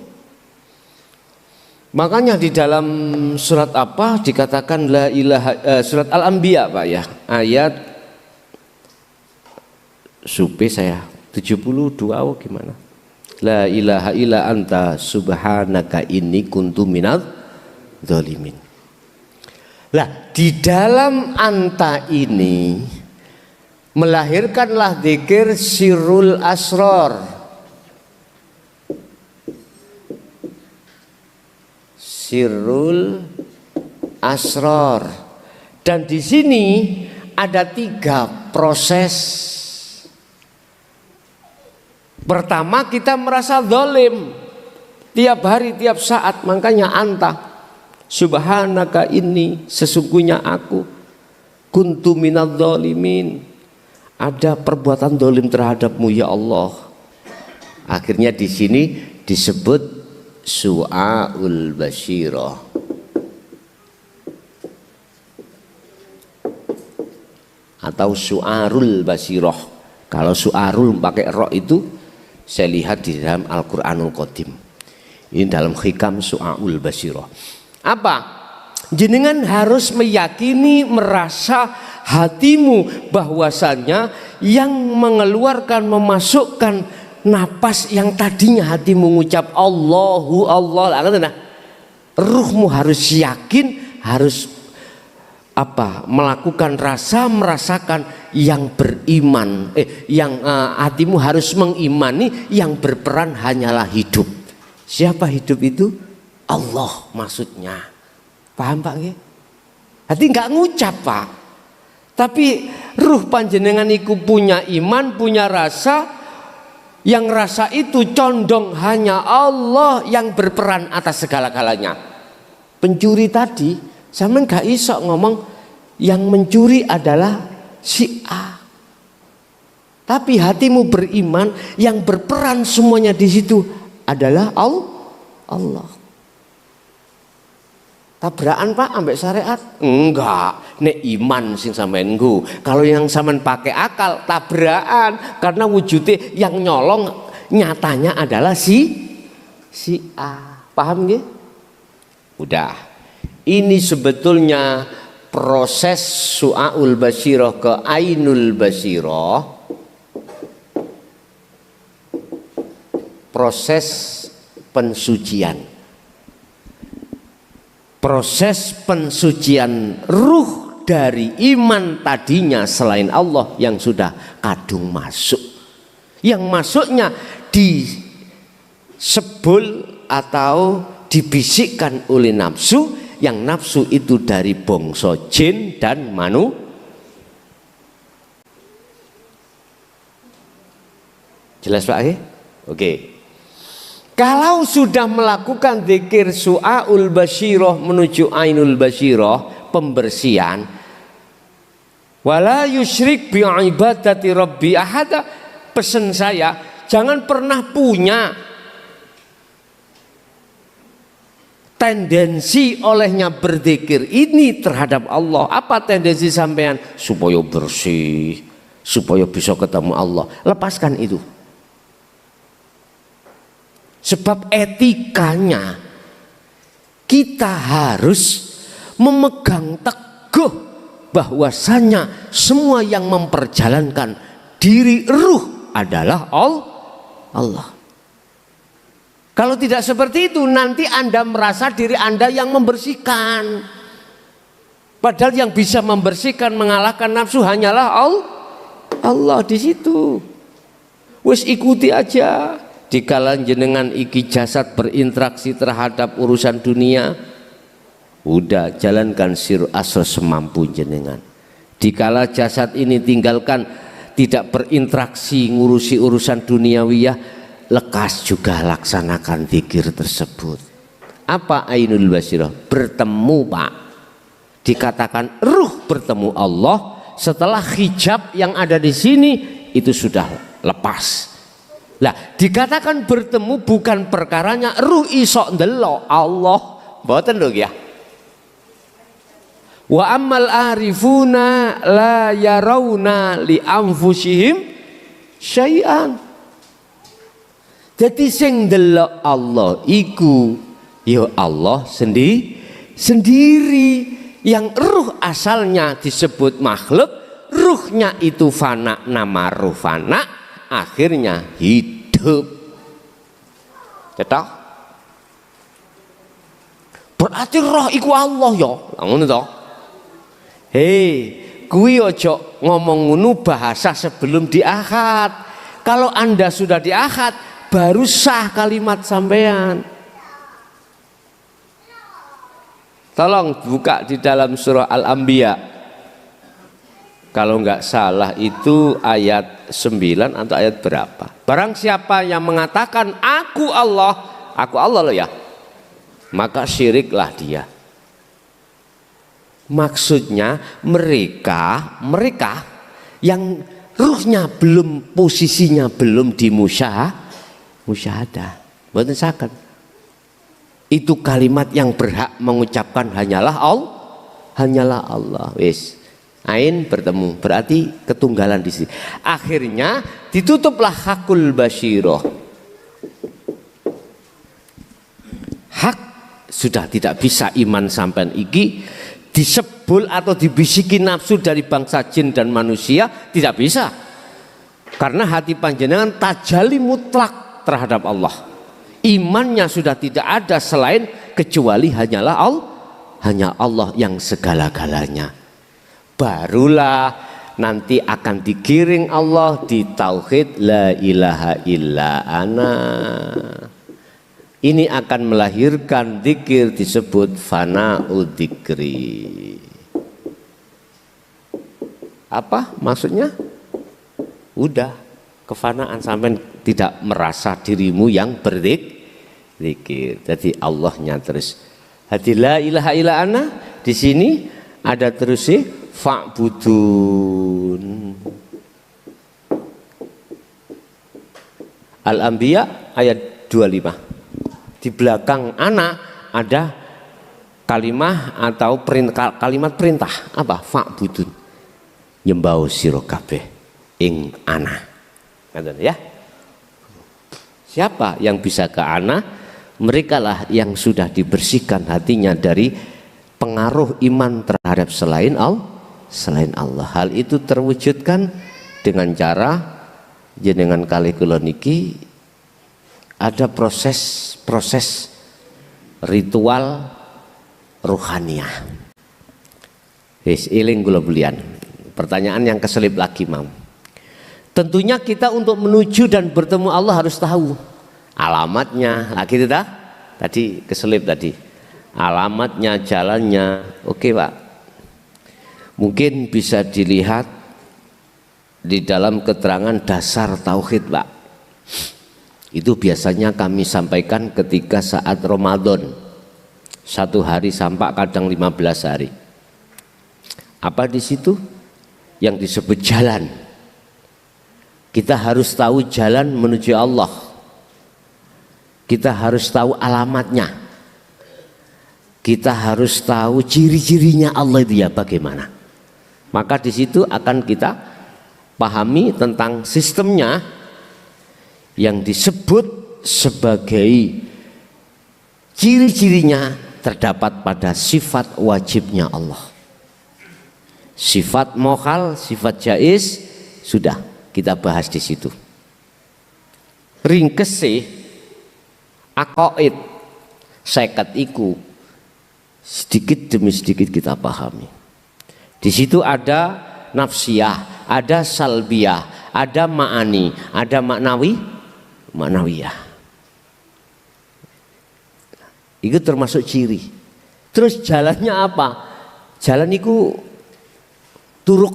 Speaker 2: Makanya di dalam surat apa dikatakan la ilaha surat Al-Anbiya Pak ya. Ayat supe saya 72 gimana? La ilaha illa anta subhanaka inni kuntu minadz dzalimin. Lah di dalam anta ini melahirkanlah zikir sirul asror. Sirul asror. Dan di sini ada 3 proses. Pertama kita merasa zalim tiap hari tiap saat, makanya anta subhanaka inni, sesungguhnya aku kuntu minadz dzalimin, ada perbuatan zalim terhadapmu ya Allah. Akhirnya di sini disebut su'aul basyirah. atau Su'arul Basiroh. Kalau Su'arul pakai ro itu saya lihat di dalam Al-Quranul Qadim. Ini dalam Hikam Su'arul Basiroh. Apa? Jenengan harus meyakini, merasa hatimu bahwasanya yang mengeluarkan, memasukkan napas yang tadinya hatimu mengucap Allahu Allah, ruhmu harus yakin, harus melakukan rasa, merasakan yang beriman, hatimu harus mengimani yang berperan hanyalah hidup. Siapa hidup itu? Allah maksudnya. Paham Pak? Hati nggak ngucap Pak, tapi ruh panjenengan iku punya iman, punya rasa, yang rasa itu condong hanya Allah yang berperan atas segala-galanya. Pencuri tadi sampean gak iso ngomong yang mencuri adalah si A, tapi hatimu beriman yang berperan semuanya di situ adalah Allah. Tabrakan Pak ambek syariat? Enggak, nek iman sing sampean nggo. Kalau yang sampean pakai akal tabrakan, karena wujudnya yang nyolong nyatanya adalah si A. Paham nggih? Udah. Ini sebetulnya proses Su'aul Basiroh ke Ainul Basiroh. Proses pensucian. Proses pensucian ruh dari iman tadinya selain Allah yang sudah kadung masuk, yang masuknya disebul atau dibisikkan oleh nafsu, yang nafsu itu dari bangsa jin dan jelas Pak? Oke. Kalau sudah melakukan zikir Su'aul Basiroh menuju Ainul Basiroh, pembersihan, wala yusyrik bi ibadati rabbi ahada, pesan saya jangan pernah punya tendensi olehnya berzikir ini terhadap Allah. Apa tendensi sampean? Supaya bersih, supaya bisa ketemu Allah. Lepaskan itu. Sebab etikanya kita harus memegang teguh bahwasanya semua yang memperjalankan diri ruh adalah Allah. Kalau tidak seperti itu nanti Anda merasa diri Anda yang membersihkan. Padahal yang bisa membersihkan, mengalahkan nafsu hanyalah Allah di situ. Wis ikuti aja. Dikala jenengan iki jasad berinteraksi terhadap urusan dunia, udah jalankan sir asal semampu jenengan. Dikala jasad ini tinggalkan, tidak berinteraksi ngurusi urusan duniawiyah, lekas juga laksanakan zikir tersebut. Apa Ainul Basiroh? Bertemu Pak. Dikatakan ruh bertemu Allah setelah hijab yang ada di sini itu sudah lepas. Lah dikatakan bertemu bukan perkaranya ruh isok ndelok Allah, mboten lho ya. Wa ammal arifuna la yarawna li anfusihim syai'an. Jadi sing ndelok Allah iku ya Allah sendiri yang ruh asalnya disebut makhluk, ruhnya itu fana, nama ruh fana, akhirnya hidup. Cetok. Berarti roh iku Allah ya. Ngono to. Hei, kuwi aja ngomong ngono bahasa sebelum diakad. Kalau Anda sudah diakad, baru sah kalimat sampean. Tolong buka di dalam surah Al-Anbiya. Kalau nggak salah itu ayat 9 atau ayat berapa. Barang siapa yang mengatakan aku Allah loh ya, maka syiriklah dia. Maksudnya mereka yang ruhnya belum, posisinya belum musyahadah. Mboten saged. Itu kalimat yang berhak mengucapkan hanyalah Allah. Wis. Ain bertemu, berarti ketunggalan di sini. Akhirnya ditutuplah hakul basyiroh. Hak sudah tidak bisa iman sampean iki disebul atau dibisiki nafsu dari bangsa jin dan manusia, tidak bisa. Karena hati panjenengan tajali mutlak terhadap Allah. Imannya sudah tidak ada selain kecuali hanyalah Allah yang segala-galanya. Barulah nanti akan digiring Allah di tauhid la ilaha illa ana. Ini akan melahirkan dzikir disebut fana'ud dzikri. Apa maksudnya? Udah kefanaan, sampai tidak merasa dirimu yang berzikir. Jadi Allahnya terus. Hadi la ilaha illa ana, di sini ada terus sih fa'budun. Al-Anbiya ayat 25. Di belakang ana ada kalimat atau kalimat perintah. Apa? Fa'budun. Nyembah sira kabeh ing ana. Ngoten ya. Siapa yang bisa ke ana? Merekalah yang sudah dibersihkan hatinya dari pengaruh iman terhadap selain Allah. Hal itu terwujudkan dengan cara jenengan kali kula niki ada proses ritual ruhaniah. Wis eling kula bulian. Pertanyaan yang keselip lagi, Mam. Tentunya kita untuk menuju dan bertemu Allah harus tahu alamatnya. Lagi itu tadi keselip tadi. Alamatnya, jalannya. Oke, Pak. Mungkin bisa dilihat di dalam keterangan dasar tauhid, Pak. Itu biasanya kami sampaikan ketika saat Ramadan. 1 hari sampai kadang 15 hari. Apa di situ? Yang disebut jalan. Kita harus tahu jalan menuju Allah. Kita harus tahu alamatnya. Kita harus tahu ciri-cirinya Allah itu ya bagaimana. Maka di situ akan kita pahami tentang sistemnya yang disebut sebagai ciri-cirinya terdapat pada sifat wajibnya Allah. Sifat mokhal, sifat jaiz sudah kita bahas di situ. Ringkese aqaid seket iku sedikit demi sedikit kita pahami. Di situ ada nafsiyah, ada salbiyah, ada ma'ani, ada maknawiyah. Itu termasuk ciri. Terus jalannya apa? Jalan itu turuk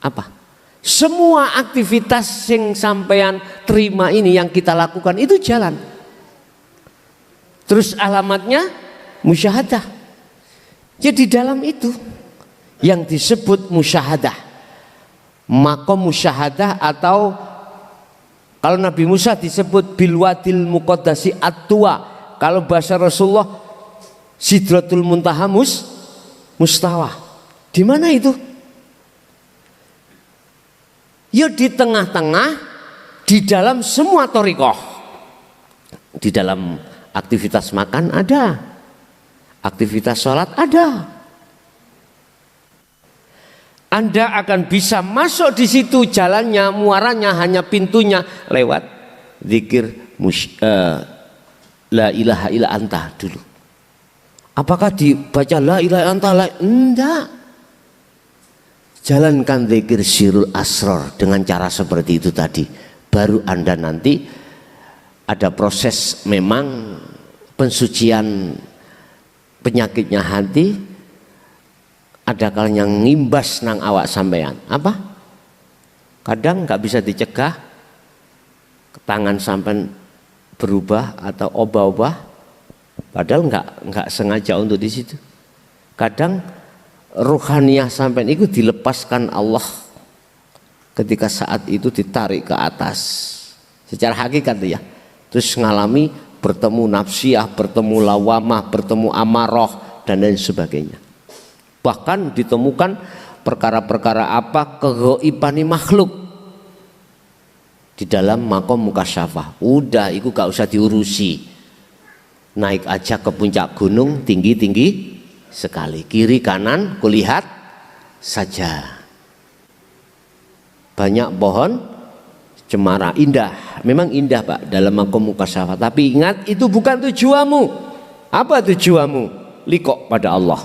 Speaker 2: apa? Semua aktivitas yang sampean terima ini yang kita lakukan itu jalan. Terus alamatnya musyahadah. Jadi dalam itu yang disebut musyahadah, makom musyahadah, atau kalau Nabi Musa disebut bilwadil muqaddasi at-tuwa, kalau bahasa Rasulullah Sidratul Muntaha mustawa. Di mana itu? Ya di tengah-tengah, di dalam semua thariqah. Di dalam aktivitas makan ada, aktivitas sholat ada. Anda akan bisa masuk di situ, jalannya, muaranya, hanya pintunya lewat zikir la ilaha illa anta dulu. Apakah dibaca la ilaha illa anta? Enggak. Jalankan zikir sirul asror dengan cara seperti itu tadi. Baru Anda nanti ada proses memang pensucian penyakitnya hati, ada kalanya ngimbas nang awak sampean. Apa? Kadang nggak bisa dicegah, tangan sampean berubah atau obah-obah, padahal nggak sengaja untuk di situ. Kadang ruhaniyah sampean itu dilepaskan Allah ketika saat itu ditarik ke atas secara hakikat ya. Terus ngalami bertemu nafsiyah, bertemu lawamah, bertemu amarah dan lain sebagainya. Bahkan ditemukan perkara-perkara apa kegaibane makhluk di dalam makom mukasyafah. Udah, itu gak usah diurusi. Naik aja ke puncak gunung tinggi-tinggi sekali, kiri kanan kulihat saja. Banyak pohon cemara, indah. Memang indah Pak dalam makom mukasyafah. Tapi ingat, itu bukan tujuanmu. Apa tujuanmu? Liqo pada Allah.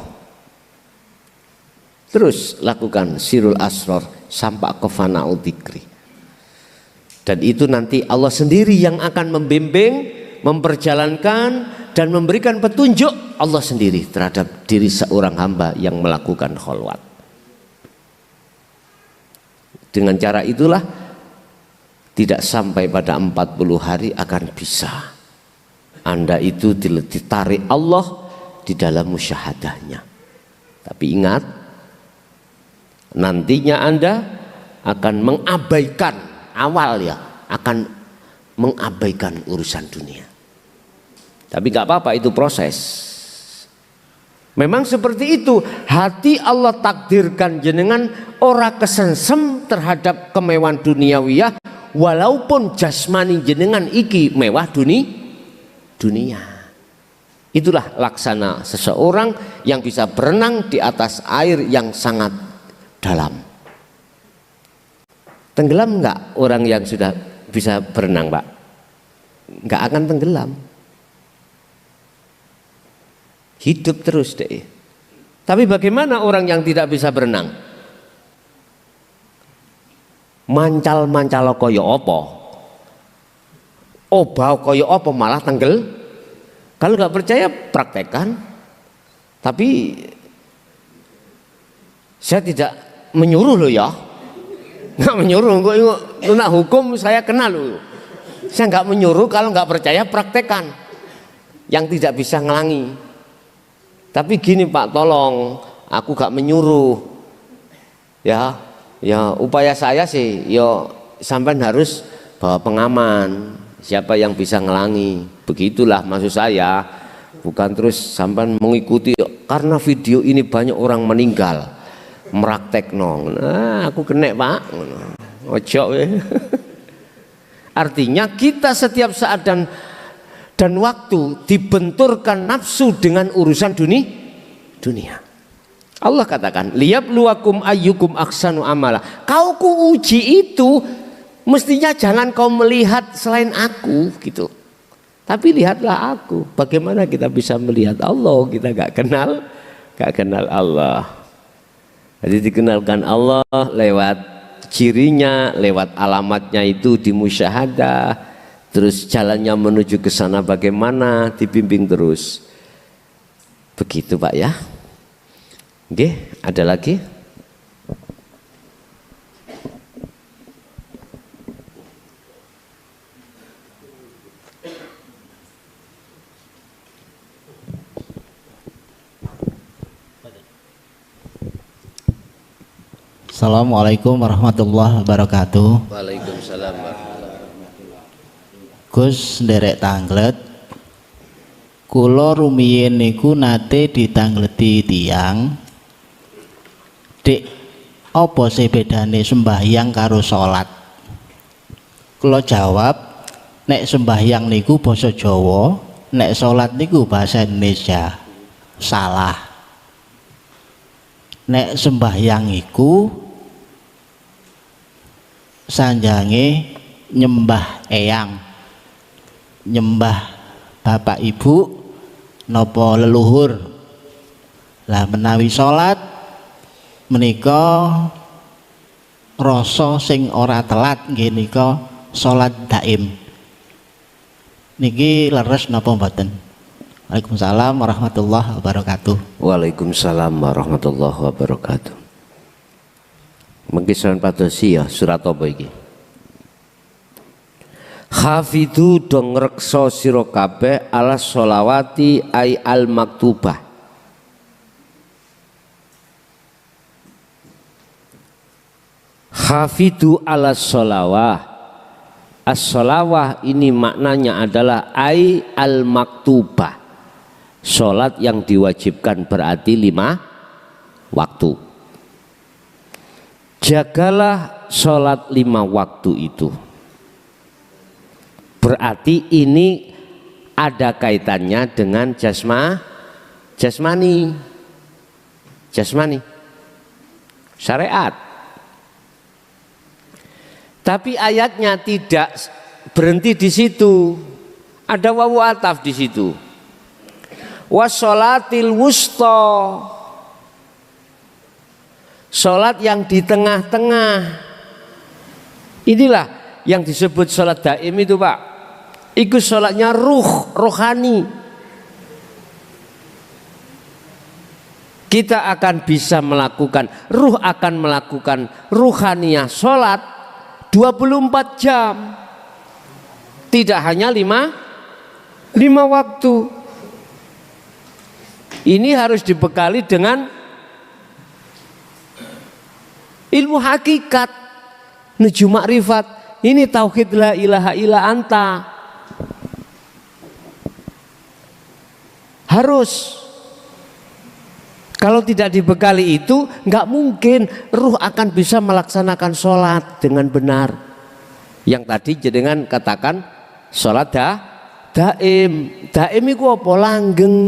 Speaker 2: Terus lakukan sirul asror sampai ke fana'u dzikri. Dan itu nanti Allah sendiri yang akan membimbing, memperjalankan dan memberikan petunjuk Allah sendiri terhadap diri seorang hamba yang melakukan kholwat. Dengan cara itulah tidak sampai pada 40 hari akan bisa Anda itu ditarik Allah di dalam musyahadahnya. Tapi ingat, nantinya Anda akan mengabaikan akan mengabaikan urusan dunia. Tapi gak apa-apa, itu proses. Memang seperti itu, hati Allah takdirkan jenengan ora kesensem terhadap kemewahan duniawiyah, walaupun jasmani jenengan iki mewah dunia. Itulah laksana seseorang yang bisa berenang di atas air yang sangat dalam. Tenggelam enggak orang yang sudah bisa berenang, Pak? Enggak akan tenggelam. Hidup terus deh. Tapi bagaimana orang yang tidak bisa berenang? Mancal-mancal kaya apa? Obah kaya apa malah tenggel? Kalau nggak percaya praktekkan. Tapi saya tidak menyuruh loh ya. Nggak menyuruh. Nak hukum saya kenal loh. Saya nggak menyuruh, kalau nggak percaya praktekkan. Yang tidak bisa ngelangi. Tapi gini Pak, tolong, aku gak menyuruh. Ya upaya saya sih, sampean harus bawa pengaman. Siapa yang bisa ngelangi? Begitulah maksud saya. Bukan terus sampean mengikuti karena video ini banyak orang meninggal. Meraktekno. Nah, aku kena Pak. Ojo. Artinya kita setiap saat dan waktu dibenturkan nafsu dengan urusan dunia. Allah katakan, liyabluwakum ayyukum ahsanu amala. Kau kuuji itu mestinya jangan kau melihat selain aku gitu. Tapi lihatlah aku. Bagaimana kita bisa melihat Allah? Kita gak kenal Allah. Jadi dikenalkan Allah lewat cirinya, lewat alamatnya itu di musyahadah. Terus jalannya menuju ke sana bagaimana, dibimbing terus. Begitu Pak ya. Oke, ada lagi?
Speaker 4: Assalamualaikum warahmatullahi wabarakatuh.
Speaker 2: Waalaikumsalam.
Speaker 4: Gus nderek tanglet, kula rumiyin niku nate ditangleti tiyang. Dik, apa sih bedane sembahyang karo salat? Kula jawab, nek sembahyang niku basa Jawa, nek salat niku bahasa Indonesia. Salah. Nek sembahyang iku sanjange nyembah eyang, nyembah bapak ibu nopo leluhur. Lah menawi salat menika rasa sing ora telat nggih nika salat daim. Niki leres napa mboten? Waalaikumsalam warahmatullahi wabarakatuh.
Speaker 2: Waalaikumsalam warahmatullahi wabarakatuh. Mengkisahan padosi ya surat apa iki? Hafidhu dong rekso sira kabeh ala sholawati ay al maktubah. Hafidhu ala sholawah. As-sholawah ini maknanya adalah ay al maktubah. Sholat yang diwajibkan berarti waktu. Jagalah sholat 5 waktu itu. Berarti ini ada kaitannya dengan jasmani, syariat. Tapi ayatnya tidak berhenti di situ. Ada wawu ataf di situ. Wassolatil wusta, sholat yang di tengah-tengah. Inilah yang disebut sholat daim itu Pak. Itu sholatnya rohani. Kita akan bisa melakukan, ruh akan melakukan ruhaniyah sholat 24 jam. Tidak hanya 5 waktu. Ini harus dibekali dengan ilmu hakikat, nuju makrifat. Ini tauhid la ilaha illa anta. Harus. Kalau tidak dibekali itu, nggak mungkin ruh akan bisa melaksanakan sholat dengan benar. Yang tadi jenengan katakan sholat daim. Daim itu apa? Langgeng.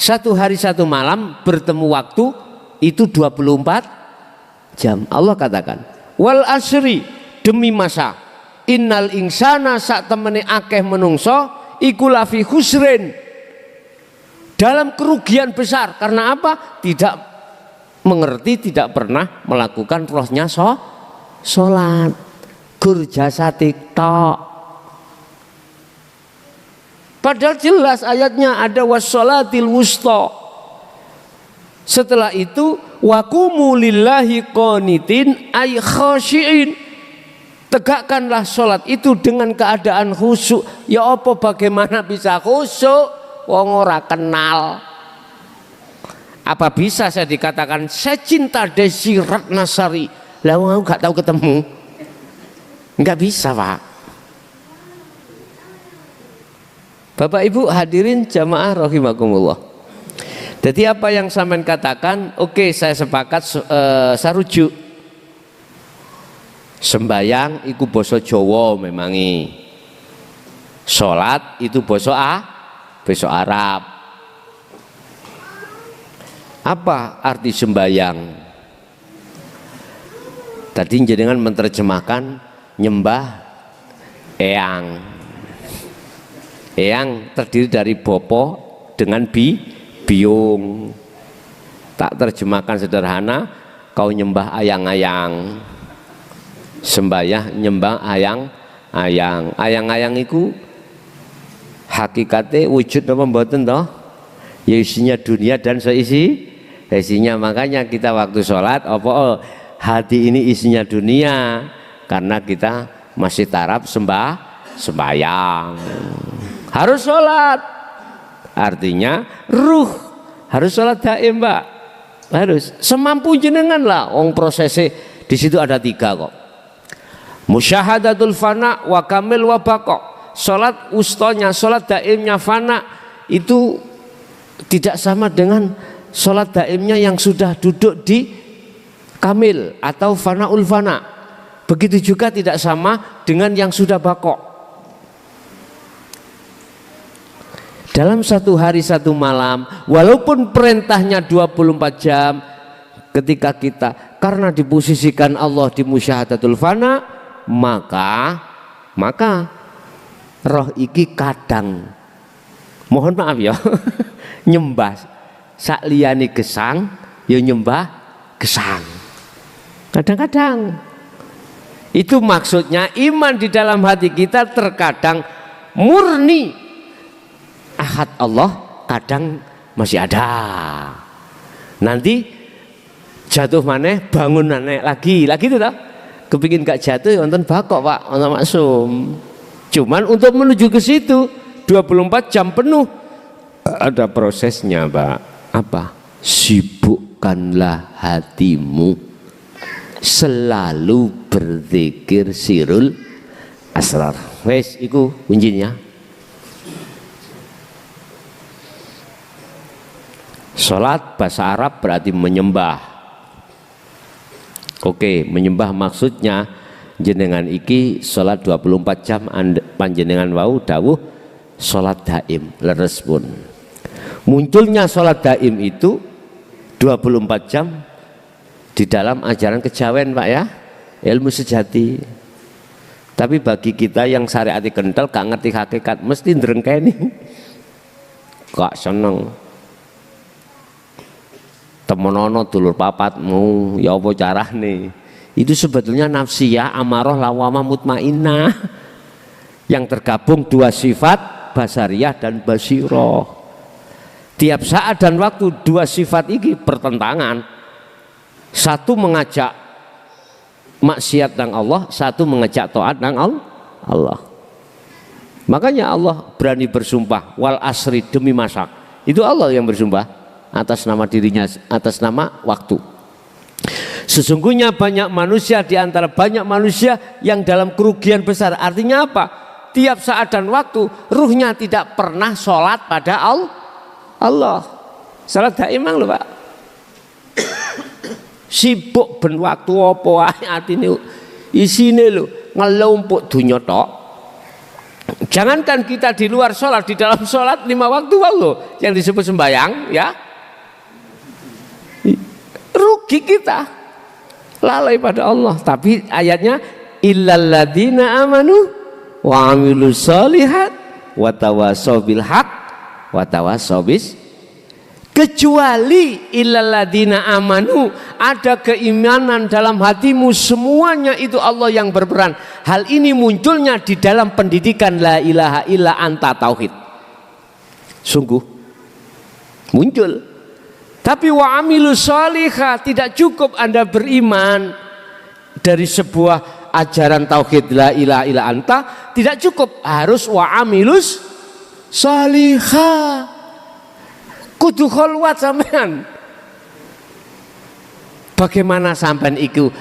Speaker 2: 1 hari 1 malam bertemu waktu itu 24 jam. Allah katakan, wal asri, demi masa, innal insana sak temene akeh menungso iku lafi khusrin, dalam kerugian besar. Karena apa? Tidak mengerti, tidak pernah melakukan rohnya sholat. Gur jasatik tok. Padahal jelas ayatnya ada wassolatil wusta. Setelah itu waqumu lillahi qanitin ay khashiin. Tegakkanlah sholat itu dengan keadaan khusyuk. Ya apa bagaimana bisa khusyuk? Wong ora kenal. Apa bisa saya dikatakan saya cinta Desi Ratnasari? Lah wong aku gak tahu ketemu. Enggak bisa Pak. Bapak Ibu hadirin jamaah rahimakumullah. Jadi apa yang sampean katakan, oke, saya sepakat, saya rujuk. Sembayang itu basa Jawa memangi. Salat itu basa Arab. Apa arti sembayang? Tadi jenengan menerjemahkan nyembah eyang. Eyang terdiri dari bopo dengan biung. Tak terjemahkan sederhana, kau nyembah ayang-ayang. Sembayah nyembah ayang-ayang. Ayang-ayang itu hakikatnya wujud apa mboten toh? Ya isinya dunia dan isinya. Makanya kita waktu sholat hati ini isinya dunia, karena kita masih taraf sembayang. Harus sholat, artinya ruh harus sholat daim Mbak, harus semampu jenengan lah. Prosesnya di situ ada 3 kok. Musyahadatul fana wa kamil wa baqa. Sholat ustonya, sholat daimnya fana itu tidak sama dengan sholat daimnya yang sudah duduk di kamil atau fanaul fana. Begitu juga tidak sama dengan yang sudah baqa. Dalam 1 hari 1 malam, walaupun perintahnya 24 jam, ketika kita karena diposisikan Allah di musyahadatul fana, maka roh iki kadang, mohon maaf ya, nyembah sak liyane gesang, ya nyembah gesang. Kadang-kadang itu maksudnya iman di dalam hati kita terkadang murni. Ahad Allah kadang masih ada. Nanti jatuh maneh bangun maneh lagi itu toh. Kepingin gak jatuh wonten bakok Pak, wonten maksum. Cuman untuk menuju ke situ 24 jam penuh ada prosesnya Pak. Apa? Sibukkanlah hatimu selalu berzikir sirul asrar. Wes iku kuncinya. Sholat bahasa Arab berarti menyembah. Oke, menyembah maksudnya jenengan iki sholat 24 jam panjenengan wau dawuh sholat daim leres pun. Munculnya sholat daim itu 24 jam di dalam ajaran kejawen Pak ya, ilmu sejati. Tapi bagi kita yang syariat kental gak ngerti hakikat mesti ndrengkeni. Gak seneng. Temonono dulur papatmu ya apa carane? Itu sebetulnya nafsiyah, amarah, lawamah, mutmainnah yang tergabung dua sifat basariyah dan basiroh. Tiap saat dan waktu dua sifat ini bertentangan. Satu mengajak maksiat nang Allah, satu mengajak taat nang Allah. Makanya Allah berani bersumpah wal asri demi masak. Itu Allah yang bersumpah atas nama dirinya, atas nama waktu. Sesungguhnya banyak manusia di antara banyak manusia yang dalam kerugian besar. Artinya apa? Tiap saat dan waktu ruhnya tidak pernah sholat pada Allah. Sholat daimang lho Pak. Sibuk ben waktu apa atine isine lho ngelumpuk dunya tok. Jangankan kita di luar sholat, di dalam sholat 5 waktu loh yang disebut sembahyang ya. Rugi kita, lalai pada Allah. Tapi ayatnya illalladzina amanu wa amilus solihat wa tawassaw bil haq wa tawassaw bis, kecuali illalladzina amanu, ada keimanan dalam hatimu, semuanya itu Allah yang berperan. Hal ini munculnya di dalam pendidikan la ilaha illa anta tauhid. Sungguh muncul. Tapi wa amilu sholihah, tidak cukup Anda beriman dari sebuah ajaran tauhid la ilaha illa anta, tidak cukup, harus wa amilus sholihah. Kudu kholwat sampean. Bagaimana sampean iku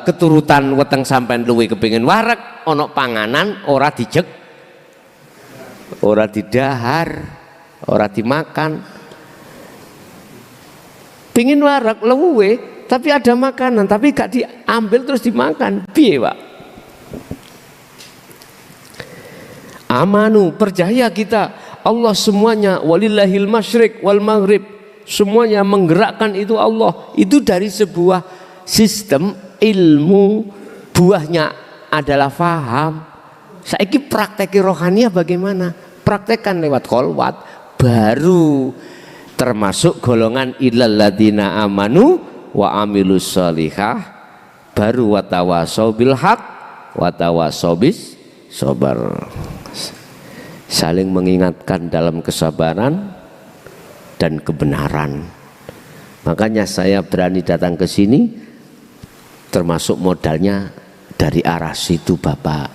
Speaker 2: keturutan weteng sampean luwe kepengin wareg, ana panganan ora dijeg, ora didahar, ora dimakan. Pingin warak luwe tapi ada makanan tapi gak diambil terus dimakan, piye Pak? Amanu, percaya kita Allah semuanya, walillahil masyriq wal maghrib, semuanya menggerakkan itu Allah. Itu dari sebuah sistem ilmu, buahnya adalah faham. Saiki prakteki rohaniah bagaimana? Praktekkan lewat kholwat, baru termasuk golongan illalladzina amanu wa amilus sholihah, baru watawasau bil haq watawasau bis sabar, saling mengingatkan dalam kesabaran dan kebenaran. Makanya saya berani datang ke sini, termasuk modalnya dari arah situ Bapak.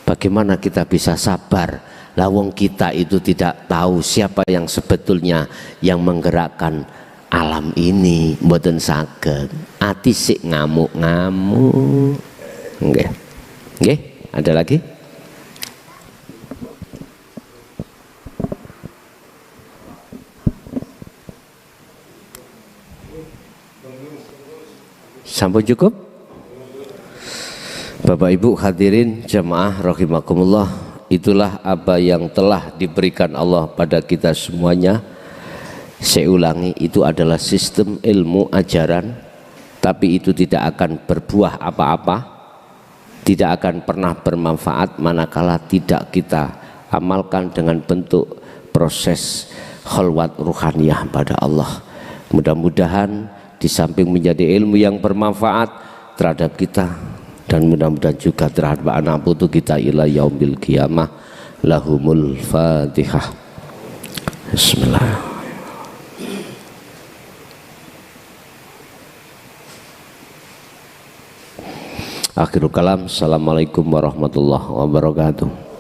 Speaker 2: Bagaimana kita bisa sabar? Lawong kita itu tidak tahu siapa yang sebetulnya yang menggerakkan alam ini, mboten saged. Ati sik ngamuk-ngamuk. Nggih. Nggih, ada lagi? Sampun cukup? Bapak Ibu hadirin jamaah rahimakumullah. Itulah apa yang telah diberikan Allah pada kita semuanya. Saya ulangi, itu adalah sistem ilmu ajaran, tapi itu tidak akan berbuah apa-apa, tidak akan pernah bermanfaat manakala tidak kita amalkan dengan bentuk proses khalwat ruhaniyah pada Allah. Mudah-mudahan di samping menjadi ilmu yang bermanfaat terhadap kita, dan mudah-mudahan juga terhadap anak putu kita ila yaumil qiyamah. Lahumul Fatihah. Bismillah. Akhirul kalam. Assalamualaikum warahmatullahi wabarakatuh.